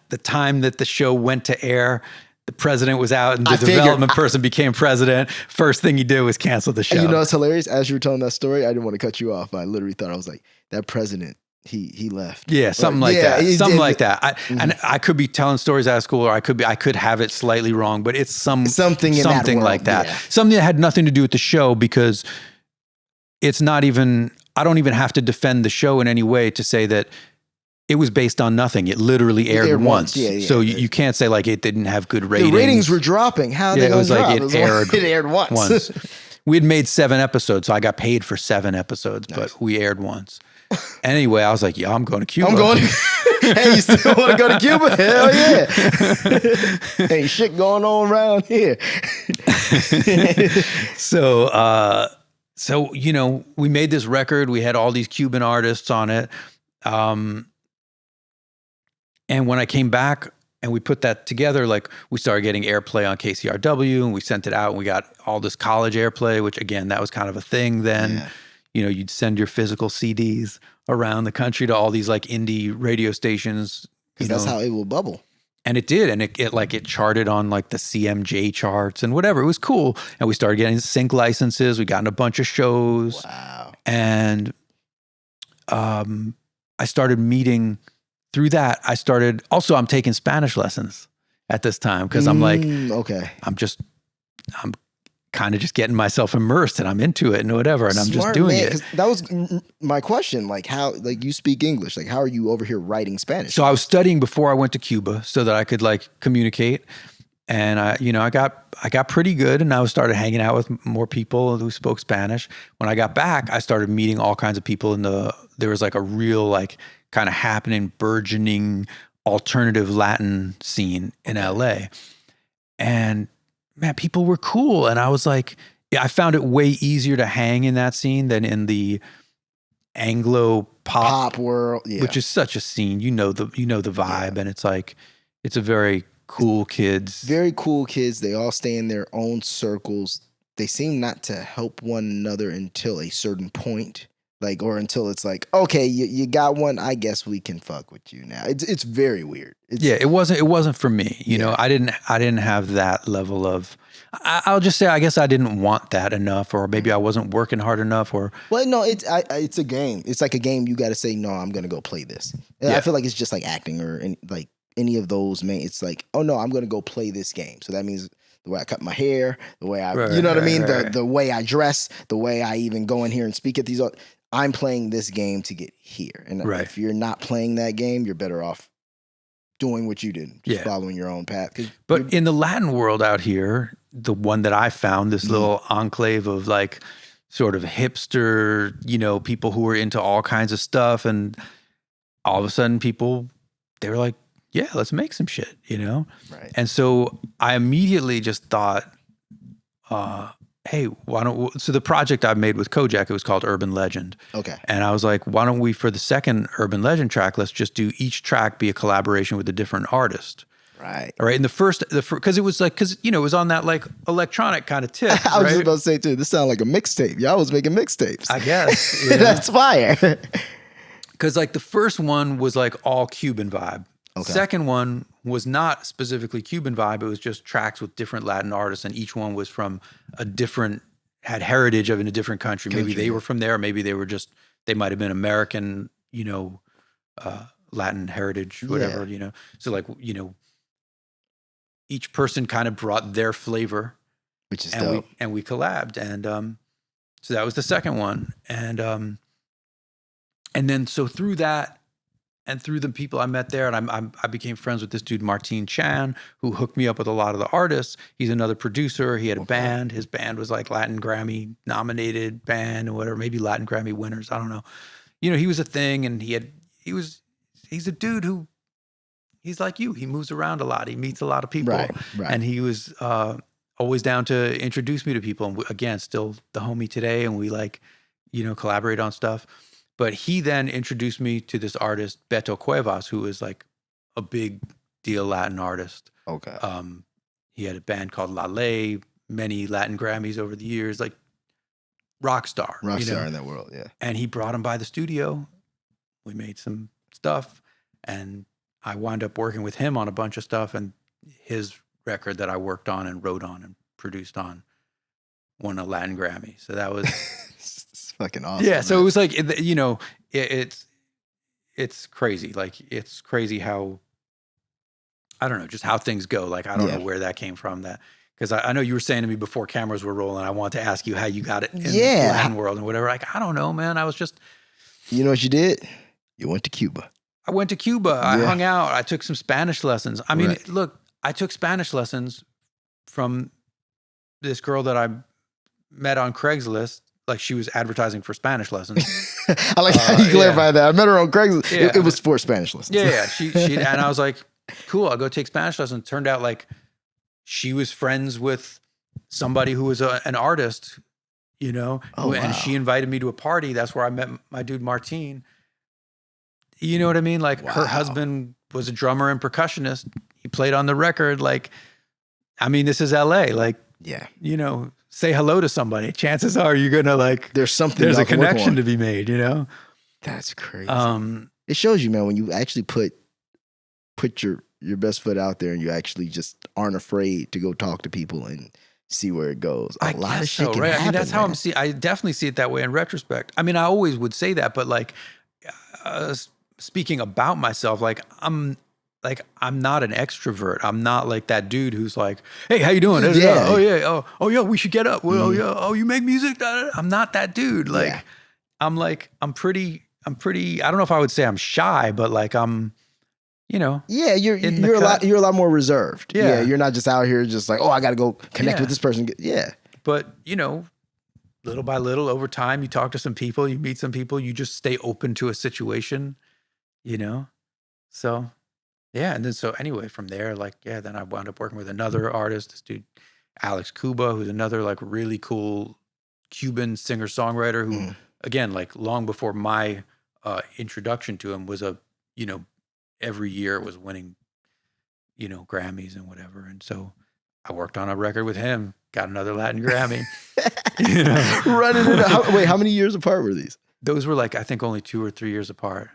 the time that the show went to air, the president was out and the development person became president. First thing he did was cancel the show.
And you know, it's hilarious. As you were telling that story, I didn't want to cut you off. But I literally thought, I was like, that president, he left.
Yeah, something like that. Something like that. And I could be telling stories out of school, or I could have it slightly wrong, but it's something like that. Yeah. Something that had nothing to do with the show, because it's not even, I don't even have to defend the show in any way to say that it was based on nothing. It literally aired once. So you can't say like it didn't have good ratings.
The ratings were dropping. How they going to drop?
It aired once. We had made 7 eepisodes, so I got paid for 7 episodes, but we aired once. Anyway, I was like, yeah, I'm going to Cuba.
Hey, you still want to go to Cuba? Hell yeah. Ain't shit going on around here.
So, you know, we made this record. We had all these Cuban artists on it. And when I came back and we put that together, like we started getting airplay on KCRW and we sent it out and we got all this college airplay, which again, that was kind of a thing then. Yeah. You know, you'd send your physical CDs around the country to all these like indie radio stations.
Because that's how it will bubble.
And it did. And it charted on like the CMJ charts and whatever. It was cool. And we started getting sync licenses. We got in a bunch of shows.
Wow.
And I started meeting through that. I'm taking Spanish lessons at this time because I'm like, I'm kind of just getting myself immersed and I'm into it and whatever. And I'm just doing it.
That was my question. Like how, like you speak English, like how are you over here writing Spanish?
So I was studying before I went to Cuba so that I could like communicate. And I got pretty good, and I started hanging out with more people who spoke Spanish. When I got back, I started meeting all kinds of people there was like a real like kind of happening, burgeoning alternative Latin scene in LA. And man, people were cool. And I was like, I found it way easier to hang in that scene than in the Anglo pop
world,
which is such a scene. You know the vibe, and it's like, it's a very cool kids.
Very cool kids. They all stay in their own circles. They seem not to help one another until a certain point. Like, or until it's like, okay, you got one, I guess we can fuck with you now. It's very weird.
It wasn't for me. You know, I didn't have that level of, I'll just say, I guess I didn't want that enough, or maybe I wasn't working hard enough, or.
Well, no, it's a game. It's like a game. You got to say, no, I'm going to go play this. Yeah. I feel like it's just like acting or like any of those, it's like, oh no, I'm going to go play this game. So that means the way I cut my hair, the way the way I dress, the way I even go in here and speak at these, I'm playing this game to get here. And if you're not playing that game, you're better off doing what you did, just following your own path.
But in the Latin world out here, the one that I found, this little enclave of like sort of hipster, people who were into all kinds of stuff. And all of a sudden they were like, yeah, let's make some shit,
Right.
And so I immediately just thought, hey, so the project I made with Kojak, it was called Urban Legend.
Okay.
And I was like, why don't we, for the second Urban Legend track, let's just do each track be a collaboration with a different artist.
Right.
All right. And because it was it was on that like electronic kind of tip.
I was
right?
just about to say too, this sounded like a mixtape. Y'all was making mixtapes.
I guess.
That's fire.
Because like the first one was like all Cuban vibe.
Okay.
Second one was not specifically Cuban vibe. It was just tracks with different Latin artists, and each one was from had heritage of in a different country. Maybe they were from there, maybe they might have been American, Latin heritage, whatever, So like, each person kind of brought their flavor,
Which is dope.
We collabed, and so that was the second one, and then so through that. And through the people I met there, and I became friends with this dude, Martin Chan, who hooked me up with a lot of the artists. He's another producer. He had a band. His band was like Latin Grammy nominated band or whatever, maybe Latin Grammy winners. I don't know. He was a thing, and he's a dude who, he's like you. He moves around a lot. He meets a lot of people.
Right.
And he was always down to introduce me to people. And again, still the homie today, and we like, collaborate on stuff. But he then introduced me to this artist, Beto Cuevas, who is like a big deal Latin artist.
Okay.
He had a band called La Ley, many Latin Grammys over the years, like rock star.
Rock star in that world, yeah.
And he brought him by the studio. We made some stuff, and I wound up working with him on a bunch of stuff. And his record that I worked on and wrote on and produced on won a Latin Grammy. So that was...
It's fucking awesome.
Yeah, so it was like, it's crazy. Like, it's crazy how, I don't know, just how things go. Like, I don't know where that came from. Because I know you were saying to me before cameras were rolling, I wanted to ask you how you got it in the Latin world and whatever. Like, I don't know, man. I was just...
You know what you did? You went to Cuba.
I went to Cuba. I hung out. I took some Spanish lessons. I mean, look, I took Spanish lessons from this girl that I met on Craigslist. Like, she was advertising for Spanish lessons.
I like how you clarified that. I met her on Craigslist.
Yeah.
It was for Spanish lessons.
Yeah. She and I was like, cool, I'll go take Spanish lessons. Turned out like she was friends with somebody who was an artist, and she invited me to a party. That's where I met my dude, Martin. You know what I mean? Like, her husband was a drummer and percussionist. He played on the record. Like, I mean, this is LA. Like, say hello to somebody. Chances are you're gonna like. There's a connection to be made.
That's crazy. It shows you, man, when you actually put your best foot out there and you actually just aren't afraid to go talk to people and see where it goes. A lot of shit can happen,
I mean, that's how
man.
I'm seeing. I definitely see it that way in retrospect. I mean, I always would say that, but like speaking about myself, like I'm not an extrovert. I'm not like that dude who's like, hey, how you doing?
Yeah.
Oh yeah. Oh yeah, we should get up. Well, oh yeah. Oh, you make music? I'm not that dude. Like, I'm pretty, I don't know if I would say I'm shy, but like I'm,
Yeah, you're a lot more reserved. Yeah. You're not just out here just like, oh, I got to go connect with this person. Yeah.
But, little by little over time, you talk to some people, you meet some people, you just stay open to a situation, So, yeah. And then, so anyway, from there, then I wound up working with another artist, this dude, Alex Cuba, who's another like really cool Cuban singer-songwriter who, again, like long before my introduction to him was every year it was winning, Grammys and whatever. And so I worked on a record with him, got another Latin Grammy.
Running it out. Wait, how many years apart were these?
Those were like, I think only 2 or 3 years apart.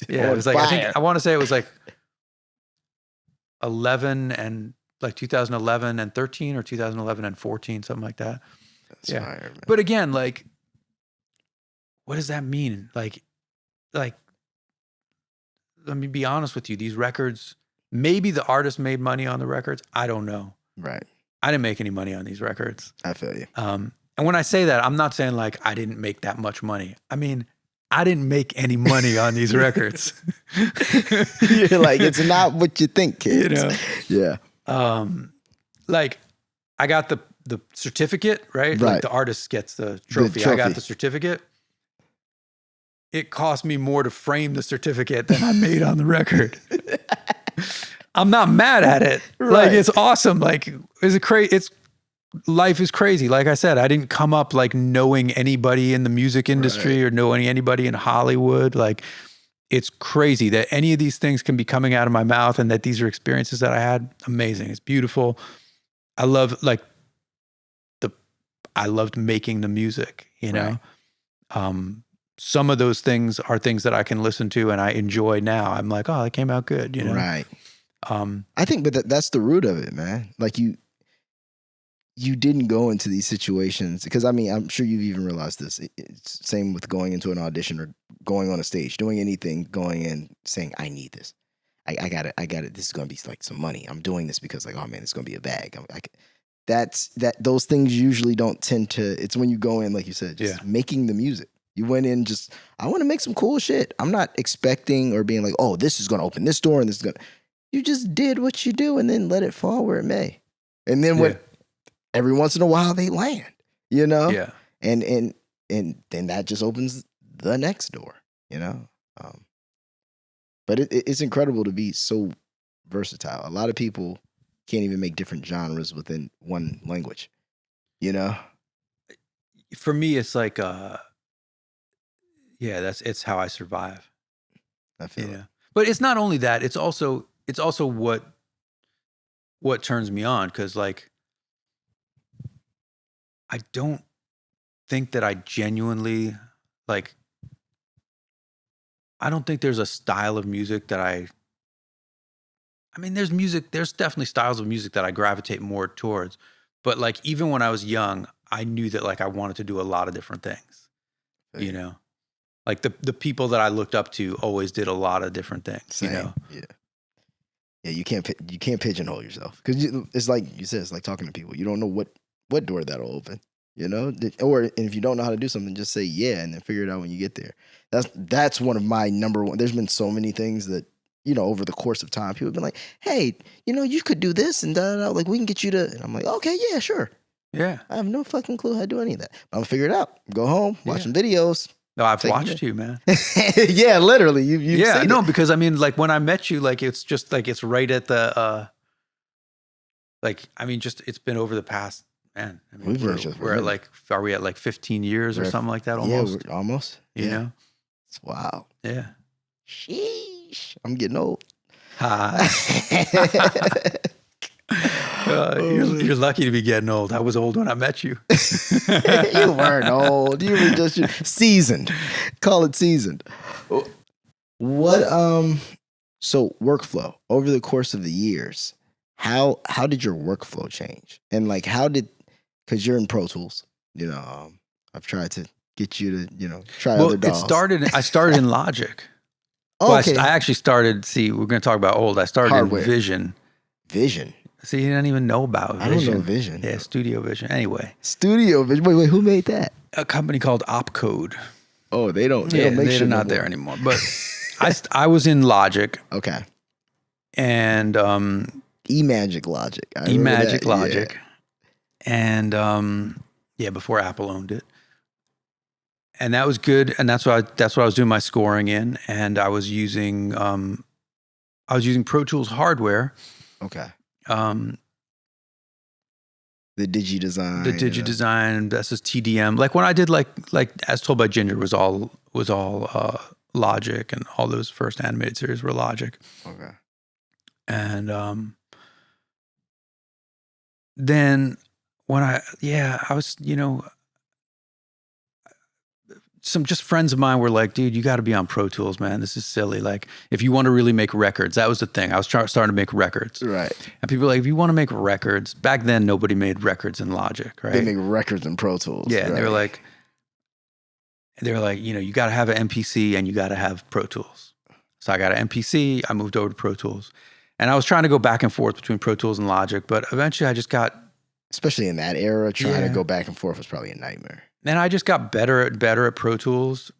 Yeah, it was like, I want to say it was like 11 and like 2011 and 13 or 2011 and 14, something like that.
That's fire, man.
But again, like, what does that mean? Like, let me be honest with you. These records, maybe the artist made money on the records. I don't know.
Right.
I didn't make any money on these records.
I feel you.
And when I say that, I'm not saying like I didn't make that much money. I mean, I didn't make any money on these records.
You're like, it's not what you think, kids.
Yeah.
Yeah.
Like, I got the certificate, right?
Right.
Like the artist gets the trophy. I got the certificate. It cost me more to frame the certificate than I made on the record. I'm not mad at it.
Right.
Like, it's awesome. Like, life is crazy. Like I said, I didn't come up like knowing anybody in the music industry or knowing anybody in Hollywood. Like, it's crazy that any of these things can be coming out of my mouth and that these are experiences that I had. Amazing. It's beautiful. I love I loved making the music, you know? Some of those things are things that I can listen to and I enjoy now. I'm like, oh, that came out good, you know?
Right. I think, but that's the root of it, man. Like you didn't go into these situations because, I mean, I'm sure you've even realized this. It's same with going into an audition or going on a stage, doing anything, going in saying, I need this. I got it. This is going to be like some money. I'm doing this because like, oh man, it's going to be a bag. Those things usually don't tend to, it's when you go in, like you said, just making the music. You went in just, I want to make some cool shit. I'm not expecting or being like, oh, this is going to open this door and this is going to, you just did what you do and then let it fall where it may. And then every once in a while they land, you know?
Yeah.
And then that just opens the next door, you know? But it's incredible to be so versatile. A lot of people can't even make different genres within one language, you know?
For me, it's like, it's how I survive.
I feel it.
But it's not only that, it's also what turns me on. Cause like, I don't think that I genuinely like, I don't think there's a style of music that I mean, there's definitely styles of music that I gravitate more towards, but like, even when I was young, I knew that like, I wanted to do a lot of different things, you know? Like the people that I looked up to always did a lot of different things.
Same.
You know?
Yeah. You can't pigeonhole yourself because it's like you said. It's like talking to people. You don't know what door that'll open. You know, or if you don't know how to do something, just say yeah and then figure it out when you get there. That's one of my number one. There's been so many things that, you know, over the course of time, people have been like, hey, you know, you could do this and da. Like we can get you to. And I'm like, okay, yeah, sure.
Yeah.
I have no fucking clue how to do any of that. But I'm gonna figure it out. Go home, watch some videos.
No, I've watched you, man.
Yeah, literally. You've
no, because I mean, like when I met you, like it's just like it's right at the it's been over the past, man. I mean, we're at like, are we at like 15 years or something like that? Almost.
Yeah, almost.
You know?
It's wild.
Yeah.
Sheesh. I'm getting old.
Hi. You're lucky to be getting old. I was old when I met you.
You weren't old. You were just seasoned. Call it seasoned. What so workflow over the course of the years, how did your workflow change? And like because you're in Pro Tools, you know, I've tried to get you to, you know, try other DAWs.
I started in Logic.
Oh, okay.
I actually started, we're going to talk about old. I started
Hardware.
in Vision.
Vision.
See, you didn't even know about Vision.
I don't know Vision.
Yeah, Studio Vision. Anyway.
Studio Vision. Wait, who made that?
A company called Opcode.
Oh, they don't make shit
they're not there anymore. But I was in Logic.
Okay.
And
eMagic Logic.
eMagic Logic. Yeah. And before Apple owned it. And that was good. And that's what I was doing my scoring in. And I was using Pro Tools hardware.
Okay. The DigiDesign.
The DigiDesign, that's just TDM. Like when I did like As Told by Ginger was all Logic, and all those first animated series were Logic.
Okay.
And then when I was, you know, some just friends of mine were like, dude, you got to be on Pro Tools, man. This is silly. Like, if you want to really make records, that was the thing. I was starting to make records. Right. And people were like, if you want to make records, back then, nobody made records in Logic, right?
They make records in Pro Tools.
Yeah.
Right.
And they were like, you know, you got to have an MPC and you got to have Pro Tools. So I got an MPC. I moved over to Pro Tools. And I was trying to go back and forth between Pro Tools and Logic, but eventually I just got...
Especially in that era, trying to go back and forth was probably a nightmare. And
I just got better at Pro Tools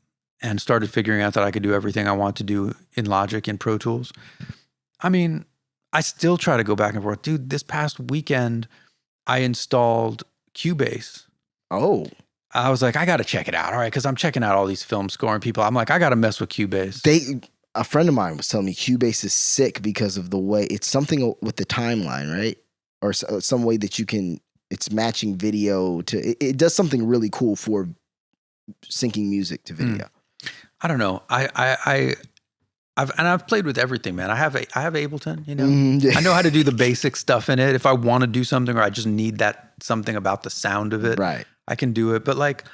and started figuring out that I could do everything I want to do in Logic in Pro Tools. I mean, I still try to go back and forth. Dude, this past weekend, I installed Cubase.
Oh,
I was like, I got to check it out. All right. Cause I'm checking out all these film scoring people. I'm like, I got to mess with Cubase.
a friend of mine was telling me Cubase is sick because of the way it's something with the timeline, right? Or some way that it's matching video to, it does something really cool for syncing music to video.
I don't know. I've played with everything, man. I have Ableton, you know.
Yeah.
I know how to do the basic stuff in it. If I want to do something or I just need that something about the sound of it,
Right.
I can do it. But like,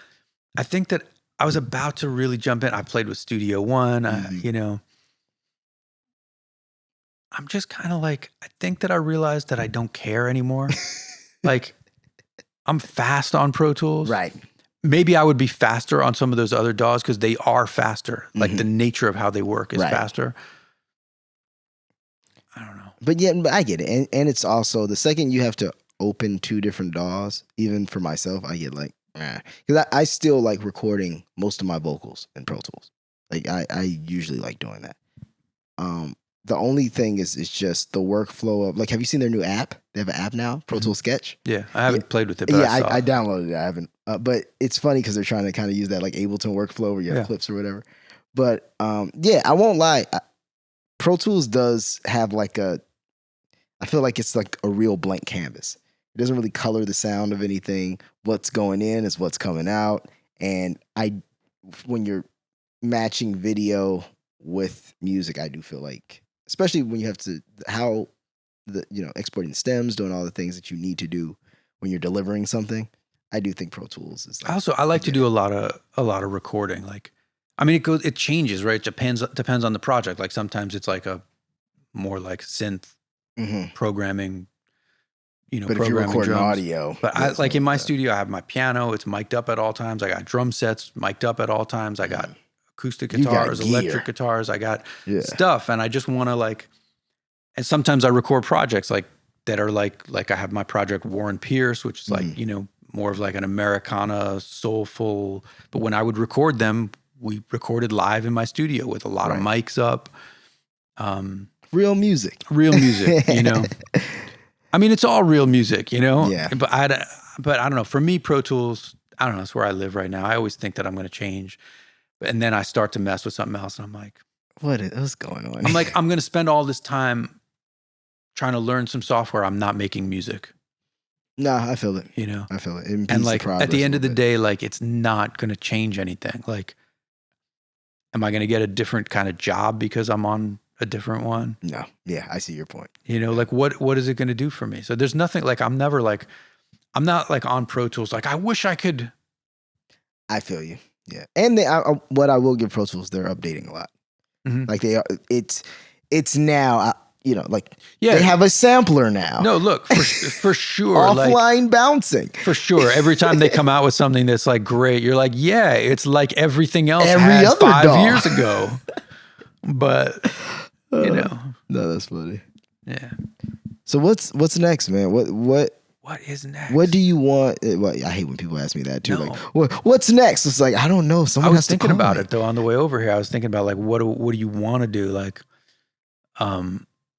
I think that I was about to really jump in. I played with Studio One, you know. I'm just kind of like, I think that I realized that I don't care anymore. Like, I'm fast on Pro Tools.
Right.
Maybe I would be faster on some of those other DAWs because they are faster. Like the nature of how they work is faster. I don't know.
But yeah, I get it. And it's also, the second you have to open 2 different DAWs, even for myself, I get like, because I still like recording most of my vocals in Pro Tools. Like I usually like doing that. The only thing is just the workflow of, like, have you seen their new app? They have an app now, Pro Tools Sketch.
Yeah, I haven't played with it, but
yeah, I downloaded it. I haven't. But it's funny because they're trying to kind of use that like Ableton workflow where you have clips or whatever. But yeah, I won't lie. Pro Tools does have like I feel like it's like a real blank canvas. It doesn't really color the sound of anything. What's going in is what's coming out. And when you're matching video with music, I do feel like, especially when you have to, exporting the stems, doing all the things that you need to do when you're delivering something. I do think Pro Tools is like,
I like to do a lot of recording. Like, I mean, it changes, right? It depends on the project. Like sometimes it's like a more like synth programming, you know,
but if you're recording
drums.
audio.
But I like in my studio, I have my piano, it's mic'd up at all times. I got drum sets mic'd up at all times. I got acoustic guitars, electric guitars. I got stuff. And I just want to like, and sometimes I record projects like that are like I have my project War and Pierce, which is like, you know, more of like an Americana soulful, but when I would record them, we recorded live in my studio with a lot of mics up.
Real music,
you know. I mean, it's all real music, you know.
Yeah.
But I don't know. For me, Pro Tools, I don't know. It's where I live right now. I always think that I'm going to change, and then I start to mess with something else, and I'm like,
what's going on?
I'm like, I'm going to spend all this time trying to learn some software. I'm not making music.
Nah, I feel it.
You know,
I feel it. It
and like at the end of the day, like it's not going to change anything. Like, am I going to get a different kind of job because I'm on a different one?
No. Yeah, I see your point.
You know, like what is it going to do for me? So there's nothing like, I'm not like on Pro Tools. Like I wish I could.
I feel you. Yeah. And what I will give Pro Tools, they're updating a lot. Like they are, it's now, you know, like they have a sampler now.
No, look, for sure.
Offline bouncing.
For sure. Every time they come out with something that's like great, you're like, yeah, it's like everything else
Every
had
other
5
DAW.
years ago. But, you know.
No, that's funny.
Yeah.
So what's next, man? What
is next?
What do you want? Well, I hate when people ask me that too.
No.
Like, what's next? It's like, I don't know. Someone
I was
has to
thinking
call
about
me.
it though on the way over here. I was thinking about like, what do you want to do? Like,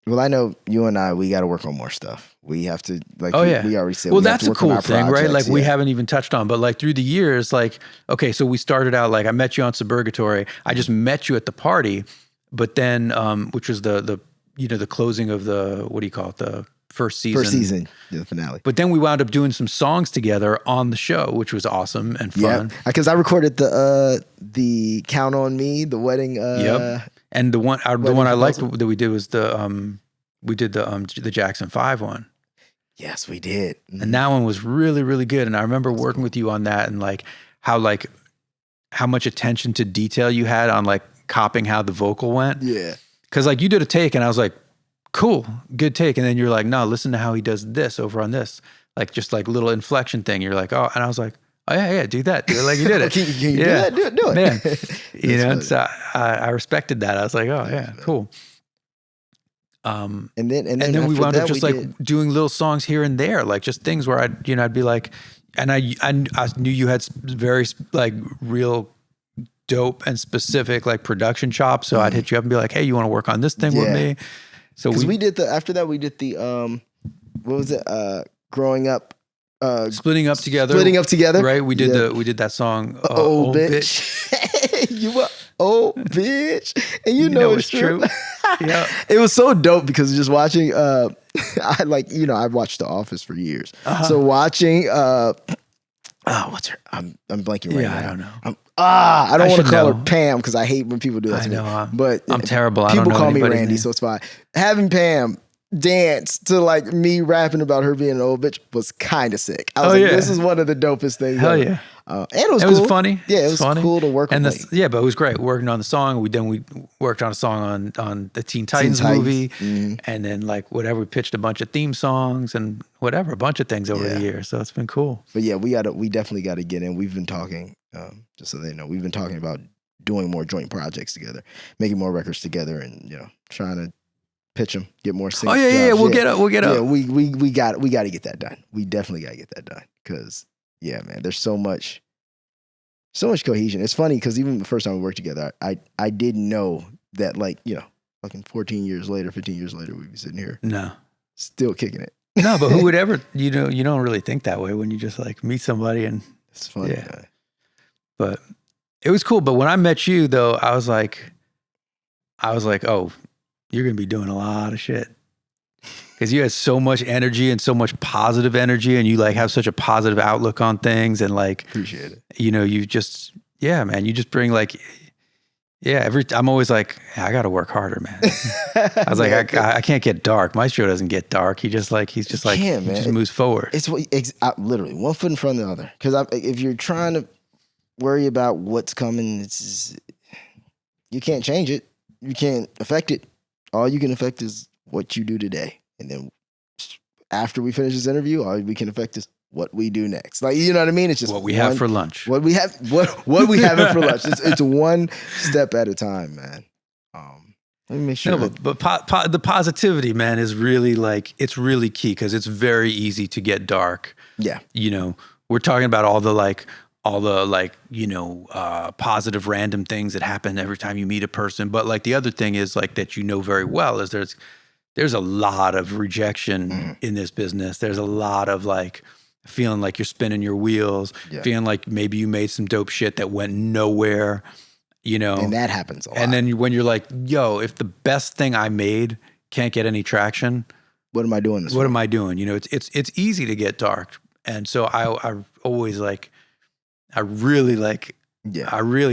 well, I know you and I, we got to work on more stuff. We have to, like, we already said.
Well,
we have
that's
to
a
work on
cool
our
thing, right?
projects,
Like we haven't even touched on, but like through the years, like, okay, so we started out, like I met you on Suburgatory. I just met you at the party, but then, which was the closing of the, what do you call it? The first season,
the finale.
But then we wound up doing some songs together on the show, which was awesome and fun.
Yeah, because I recorded the Count on Me, the wedding.
And the one I liked that we did was the Jackson 5 one.
Yes, we did.
And that one was really, really good. And I remember working with you on that and like how much attention to detail you had on like copying how the vocal went.
Yeah. Cause
like you did a take and I was like, cool, good take. And then you're like, no, listen to how he does this over on this. Like just like little inflection thing. You're like, oh, and I was like, oh yeah, do that. Do it like you did it.
Can you do that? Do it.
Man. You know, funny. So I respected that. I was like, oh yeah, cool. And then we wound up just like doing little songs here and there, like just things where I'd be like, and I knew you had very like real dope and specific like production chops. So I'd hit you up and be like, hey, you want to work on this thing with me? So
we did after that we did the what was it? Growing up
Splitting Up Together. Right. We did that song.
Old bitch. You a old bitch. And you know it's true.
Yeah.
It was so dope because just watching, I've watched The Office for years. So watching, what's her? I'm blanking right now.
I don't know.
I don't want to call
know.
her Pam because I hate when people do that to me. But
I'm terrible. I
People
don't know
call me
anybody's
Randy,
name.
so it's fine. Having Pam dance to like me rapping about her being an old bitch was kind of sick. I was this is one of the dopest things.
Hell
ever.
Yeah.
And it was
It
cool.
was funny.
Yeah, it was
funny.
cool to work
and
with.
but it was great working on the song. We worked on a song on the Teen Titans movie, and then like whatever. We pitched a bunch of theme songs and whatever, a bunch of things over the years. So it's been cool.
But yeah, we definitely got to get in. We've been talking, just so they know, we've been talking about doing more joint projects together, making more records together, and trying to pitch them, get more singles.
Oh yeah, we'll get up.
Yeah, we got to get that done. We definitely got to get that done because man, there's so much cohesion. It's funny because even the first time we worked together, I didn't know that fucking 14 years later, 15 years later, we'd be sitting here, still kicking it.
No, but who would ever? You don't really think that way when you just like meet somebody and
it's funny.
Yeah. But it was cool. But when I met you, though, I was like, oh, you're gonna be doing a lot of shit because you had so much energy and so much positive energy, and you like have such a positive outlook on things, and like
appreciate it.
You just man, you just bring like. Yeah, I'm always like, I got to work harder, man. I was like, I can't get dark. My show doesn't get dark. He just moves forward.
It's literally one foot in front of the other. Because if you're trying to worry about what's coming, you can't change it. You can't affect it. All you can affect is what you do today. And then after we finish this interview, all we can affect is what we do next. Like, you know what I mean? It's just
what we have for lunch.
What we have for lunch. It's one step at a time, man. Let me make sure.
No, but the positivity, man, is really it's really key because it's very easy to get dark.
Yeah.
We're talking about all the positive random things that happen every time you meet a person. But like the other thing is like that very well is there's a lot of rejection in this business. There's a lot of like feeling like you're spinning your wheels, feeling like maybe you made some dope shit that went nowhere,
And that happens a lot.
And then when you're like, yo, if the best thing I made can't get any traction,
what am I doing this
What am I doing? It's easy to get dark. And so I always I really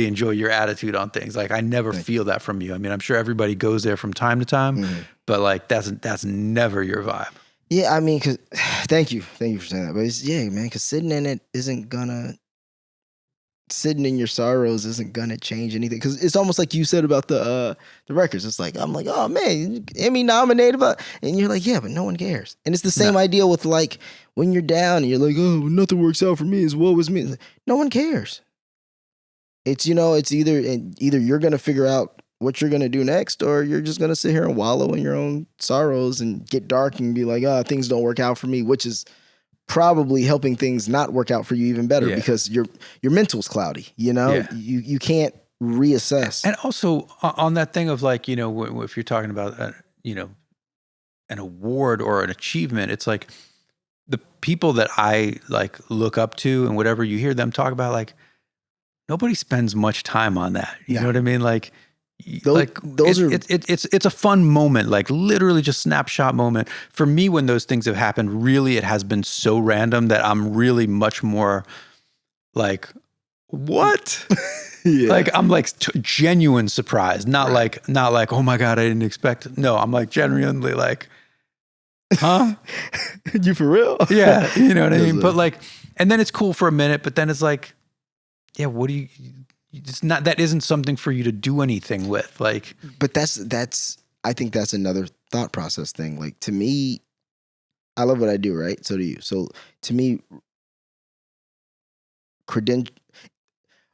enjoy your attitude on things. Like I never feel that from you. I mean, I'm sure everybody goes there from time to time, but like that's never your vibe.
Yeah, I mean, cause thank you for saying that. But it's, man, because sitting in your sorrows isn't gonna change anything. Because it's almost like you said about the records. It's like I'm like, oh man, Emmy nominated, and you're like, yeah, but no one cares. And it's the same idea with like when you're down and you're like, oh, nothing works out for me as well as me. Like, no one cares. It's it's either you're gonna figure out what you're gonna do next, or you're just gonna sit here and wallow in your own sorrows and get dark and be like, oh, things don't work out for me, which is probably helping things not work out for you even better because your mental's cloudy. You can't reassess.
And also on that thing of like if you're talking about an award or an achievement, it's like the people that I like look up to and whatever you hear them talk about, like nobody spends much time on that. You know what I mean? Like. It's a fun moment, like literally just snapshot moment. For me, when those things have happened, really it has been so random that I'm really much more like, what? Like I'm like genuine surprise, not like, oh my God, I didn't expect it. No, I'm like genuinely like, huh?
You for real?
Yeah, you know what I mean? But like, and then it's cool for a minute, but then it's like, yeah, what do you... It's not, that isn't something for you to do anything with, like.
But I think that's another thought process thing. Like to me, I love what I do, right? So do you. So to me,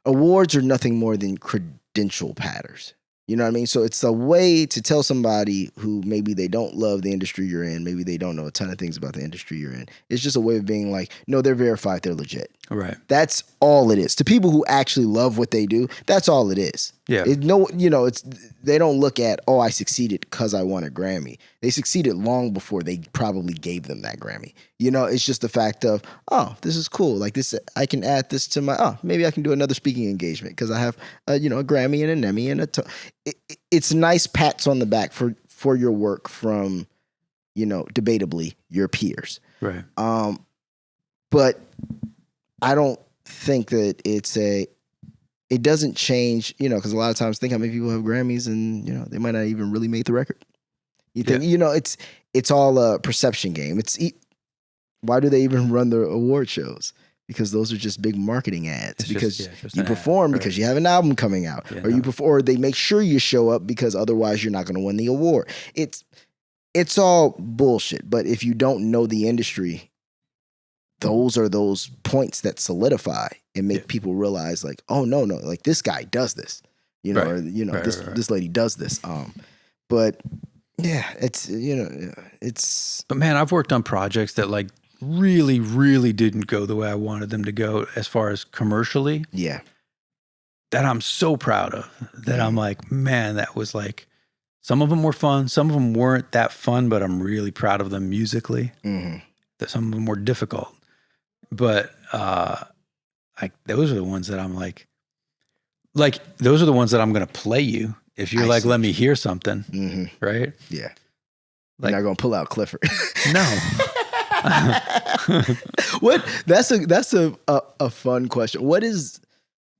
awards are nothing more than credential patterns. You know what I mean? So it's a way to tell somebody who maybe they don't love the industry you're in, maybe they don't know a ton of things about the industry you're in. It's just a way of being like, no, they're verified, they're legit.
Right.
That's all it is. To people who actually love what they do, that's all it is.
Yeah.
They don't look at, oh, I succeeded because I won a Grammy. They succeeded long before they probably gave them that Grammy. It's just the fact of, oh, this is cool. Like this, I can add this to my, maybe I can do another speaking engagement because I have, a Grammy and an Emmy and it's nice pats on the back for your work from, debatably your peers.
Right.
But I don't think that it doesn't change, because a lot of times think how many people have Grammys and, they might not even really make the record. You think, it's all a perception game. Why do they even run the award shows? Because those are just big marketing ads.
It's
because
just
you
an
perform
ad,
because
right.
you have an album coming out, or they make sure you show up because otherwise you're not going to win the award. It's all bullshit. But if you don't know the industry, those are those points that solidify and make people realize, like, oh no, like this guy does this,
Right.
or this lady does this. But yeah, it's.
But man, I've worked on projects that like really, really didn't go the way I wanted them to go as far as commercially.
Yeah.
That I'm so proud of. That I'm like, man, that was like, some of them were fun, some of them weren't that fun, but I'm really proud of them musically.
Mm-hmm.
That some of them were difficult. But those are the ones that I'm like those are the ones that I'm going to play you if you're let me hear something, right?
Yeah.
Like,
you're not going to pull out Clifford.
No.
What? That's a fun question. What is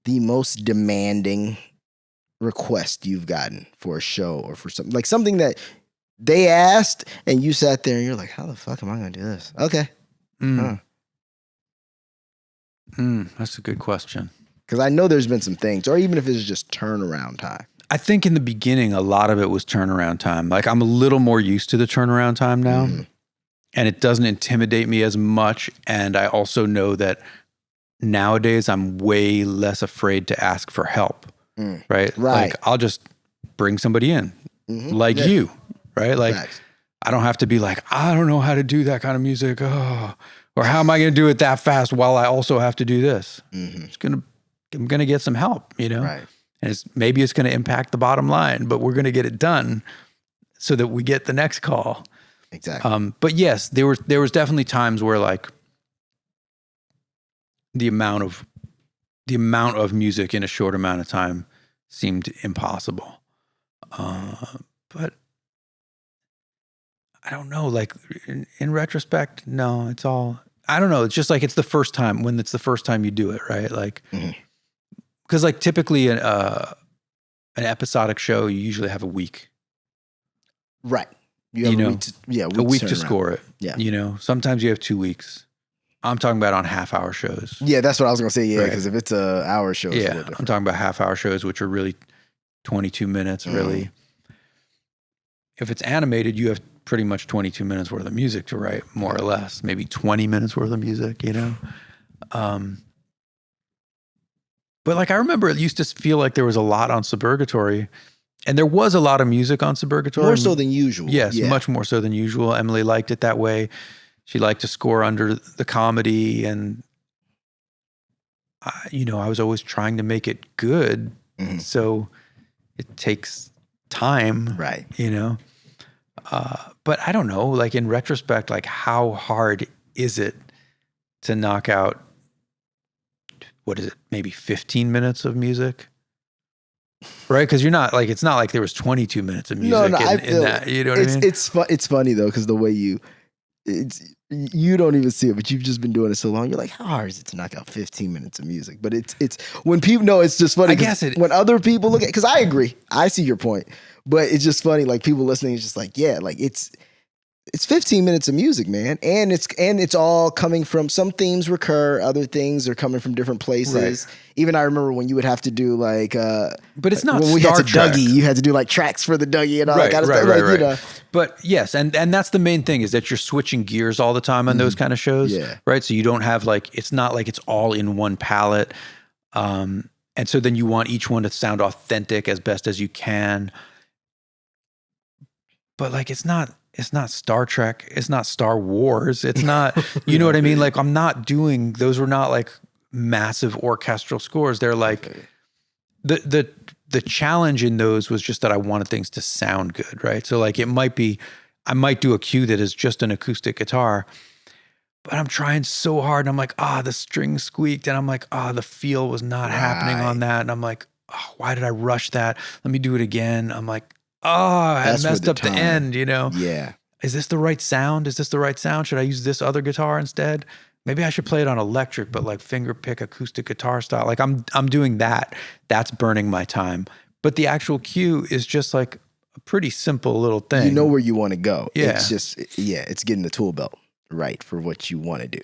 the most demanding request you've gotten for a show or for something, like something that they asked and you sat there and you're like, how the fuck am I going to do this? Okay.
That's a good question.
Because I know there's been some things, or even if it's just turnaround time.
I think in the beginning, a lot of it was turnaround time. Like I'm a little more used to the turnaround time now, and it doesn't intimidate me as much. And I also know that nowadays I'm way less afraid to ask for help, right? Like I'll just bring somebody in, like you, right? Like
Facts.
I don't have to be like, I don't know how to do that kind of music. Oh, or how am I going to do it that fast while I also have to do this? I'm going to get some help,
Right.
And maybe it's going to impact the bottom line, but we're going to get it done so that we get the next call.
Exactly.
But yes, there was definitely times where like the amount of music in a short amount of time seemed impossible. But I don't know, like in retrospect, no, it's all, I don't know. It's just like, it's the first time you do it, right? Like, because like typically an episodic show, you usually have a week.
Right. You have
a week to
turn
score it.
Yeah.
Sometimes you have 2 weeks. I'm talking about on half-hour shows.
Yeah, that's what I was going to say. Yeah,
Right.
because if it's an hour show, it's a little
I'm
different.
talking about half-hour shows, which are really 22 minutes, really. If it's animated, you have pretty much 22 minutes worth of music to write, more or less. Maybe 20 minutes worth of music, But like I remember it used to feel like there was a lot on Suburgatory, and there was a lot of music on Suburgatory.
More so than usual.
Yes, much more so than usual. Emily liked it that way. She liked to score under the comedy, and I was always trying to make it good. So it takes time,
Right.
But I don't know, like in retrospect, like how hard is it to knock out, what is it, maybe 15 minutes of music? Right? Because you're not like, it's not like there was 22 minutes of music in that, you know what I mean?
It's funny though, because the way you don't even see it, but you've just been doing it so long. You're like, how hard is it to knock out 15 minutes of music? But it's when people know, it's just funny.
I guess
when other people look at, because I agree, I see your point, but it's just funny. Like people listening is just like, yeah, like it's 15 minutes of music, man. And it's all coming from, some themes recur, other things are coming from different places. Right. Even I remember when you would have to do like,
but it's not
when we
Star
had to
Trek.
Dougie, you had to do like tracks for the Dougie and all that kind of stuff.
Right. But yes, and that's the main thing, is that you're switching gears all the time on those kind of shows.
Yeah.
Right. So you don't have like, it's not like it's all in one palette. And so then you want each one to sound authentic as best as you can. But like, it's not Star Trek. It's not Star Wars. It's not, you know what I mean? Like I'm not doing, those were not like massive orchestral scores. They're like the challenge in those was just that I wanted things to sound good, right? So like I might do a cue that is just an acoustic guitar, but I'm trying so hard and I'm like, the string squeaked, and I'm like, the feel was not happening on that. And I'm like, why did I rush that? Let me do it again. I'm like, I messed up the end,
Yeah.
Is this the right sound? Is this the right sound? Should I use this other guitar instead? Maybe I should play it on electric, but like finger pick acoustic guitar style. Like I'm doing that. That's burning my time. But the actual cue is just like a pretty simple little thing.
You know where you want to go.
Yeah.
It's just, it's getting the tool belt right for what you want to do.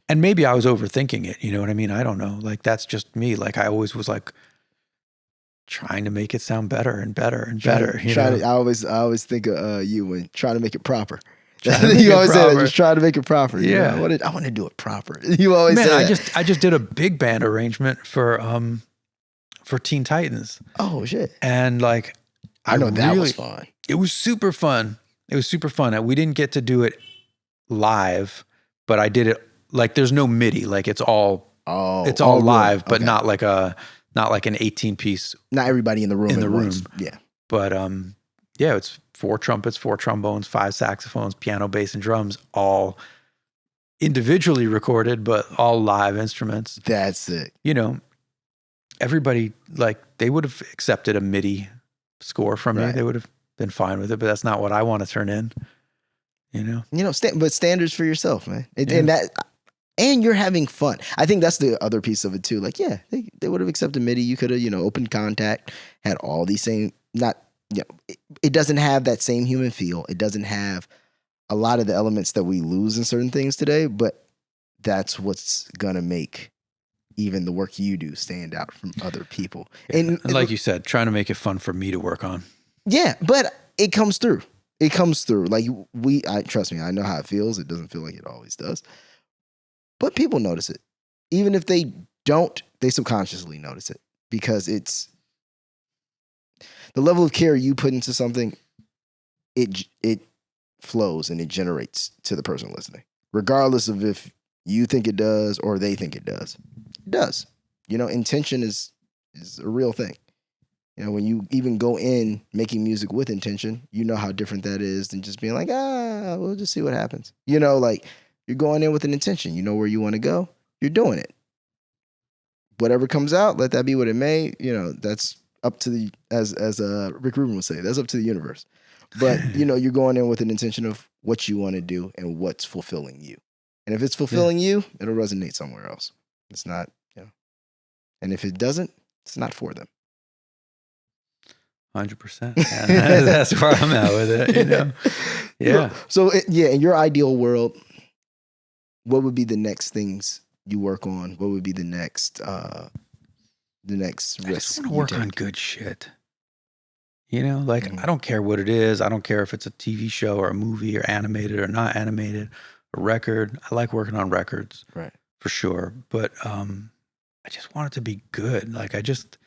And maybe I was overthinking it. You know what I mean? I don't know. Like that's just me. Like I always was like trying to make it sound better and better and better.
I always think of you when trying to make it proper. You always say that, just try to make it proper.
Yeah.
I want to do it proper. You always say that.
I just did a big band arrangement for Teen Titans.
Oh shit.
And like
I know that was fun.
It was super fun. We didn't get to do it live, but I did it like there's no MIDI. Like it's all live, but not like an 18-piece.
Not everybody in the room. Yeah.
But it's 4 trumpets, 4 trombones, 5 saxophones, piano, bass, and drums, all individually recorded, but all live instruments.
That's it.
Everybody, like, they would have accepted a MIDI score from me. They would have been fine with it, but that's not what I want to turn in,
but standards for yourself, man. And you're having fun. I think that's the other piece of it too. Like, they would have accepted MIDI. You could have, opened contact, had all these same, it doesn't have that same human feel. It doesn't have a lot of the elements that we lose in certain things today, but that's what's going to make even the work you do stand out from other people.
Yeah. And like you said, trying to make it fun for me to work on.
Yeah, but it comes through. Like trust me, I know how it feels. It doesn't feel like it always does. But people notice it. Even if they don't, they subconsciously notice it because it's the level of care you put into something, it flows and it generates to the person listening. Regardless of if you think it does or they think it does. It does. Intention is a real thing. When you even go in making music with intention, you know how different that is than just being like, we'll just see what happens. Like you're going in with an intention. You know where you want to go. You're doing it. Whatever comes out, let that be what it may. That's up to the, as Rick Rubin would say, that's up to the universe. But, you're going in with an intention of what you want to do and what's fulfilling you. And if it's fulfilling you, it'll resonate somewhere else. It's not, and if it doesn't, it's not for them.
100%. That's where I'm at with it, Yeah.
So, in your ideal world, what would be the next things you work on? What would be the next risk?
I just want to work on good shit. I don't care what it is. I don't care if it's a TV show or a movie or animated or not animated, a record. I like working on records,
right?
For sure. But I just want it to be good. Like I just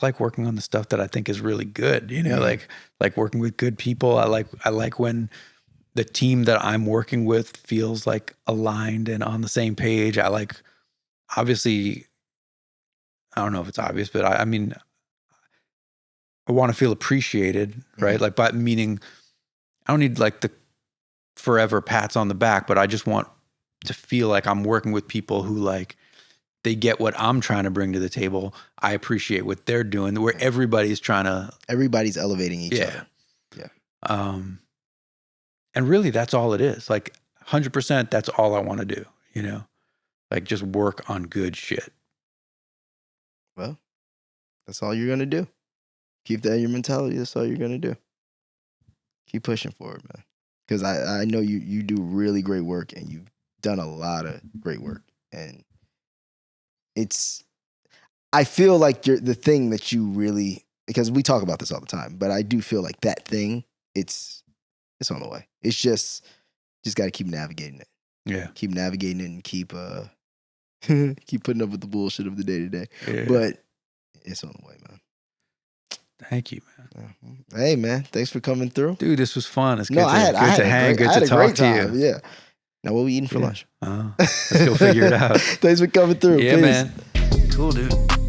like working on the stuff that I think is really good. Like working with good people. I like when the team that I'm working with feels like aligned and on the same page. I like, obviously, I don't know if it's obvious, but I mean, I want to feel appreciated, right?
Mm-hmm.
Like, by meaning, I don't need like the forever pats on the back, but I just want to feel like I'm working with people who like, they get what I'm trying to bring to the table. I appreciate what they're doing, where everybody's
elevating each other. Yeah.
And really that's all it is. Like 100%, that's all I want to do, like just work on good shit.
Well, that's all you're going to do. Keep that in your mentality. That's all you're going to do. Keep pushing forward, man. Because I know you do really great work and you've done a lot of great work. And I feel like you're the thing that you really, because we talk about this all the time, but I do feel like that thing, it's on the way. It's just got to keep navigating it.
Yeah.
Keep navigating it and keep keep putting up with the bullshit of the day to day.
Yeah.
But it's on the way, man.
Thank you, man.
Hey, man. Thanks for coming through.
Dude, this was fun. It's good
to hang, good to talk to you. Yeah. Now, what we eating for lunch?
Let's go figure it out.
Thanks for coming through.
Yeah,
Peace.
man. Cool, dude.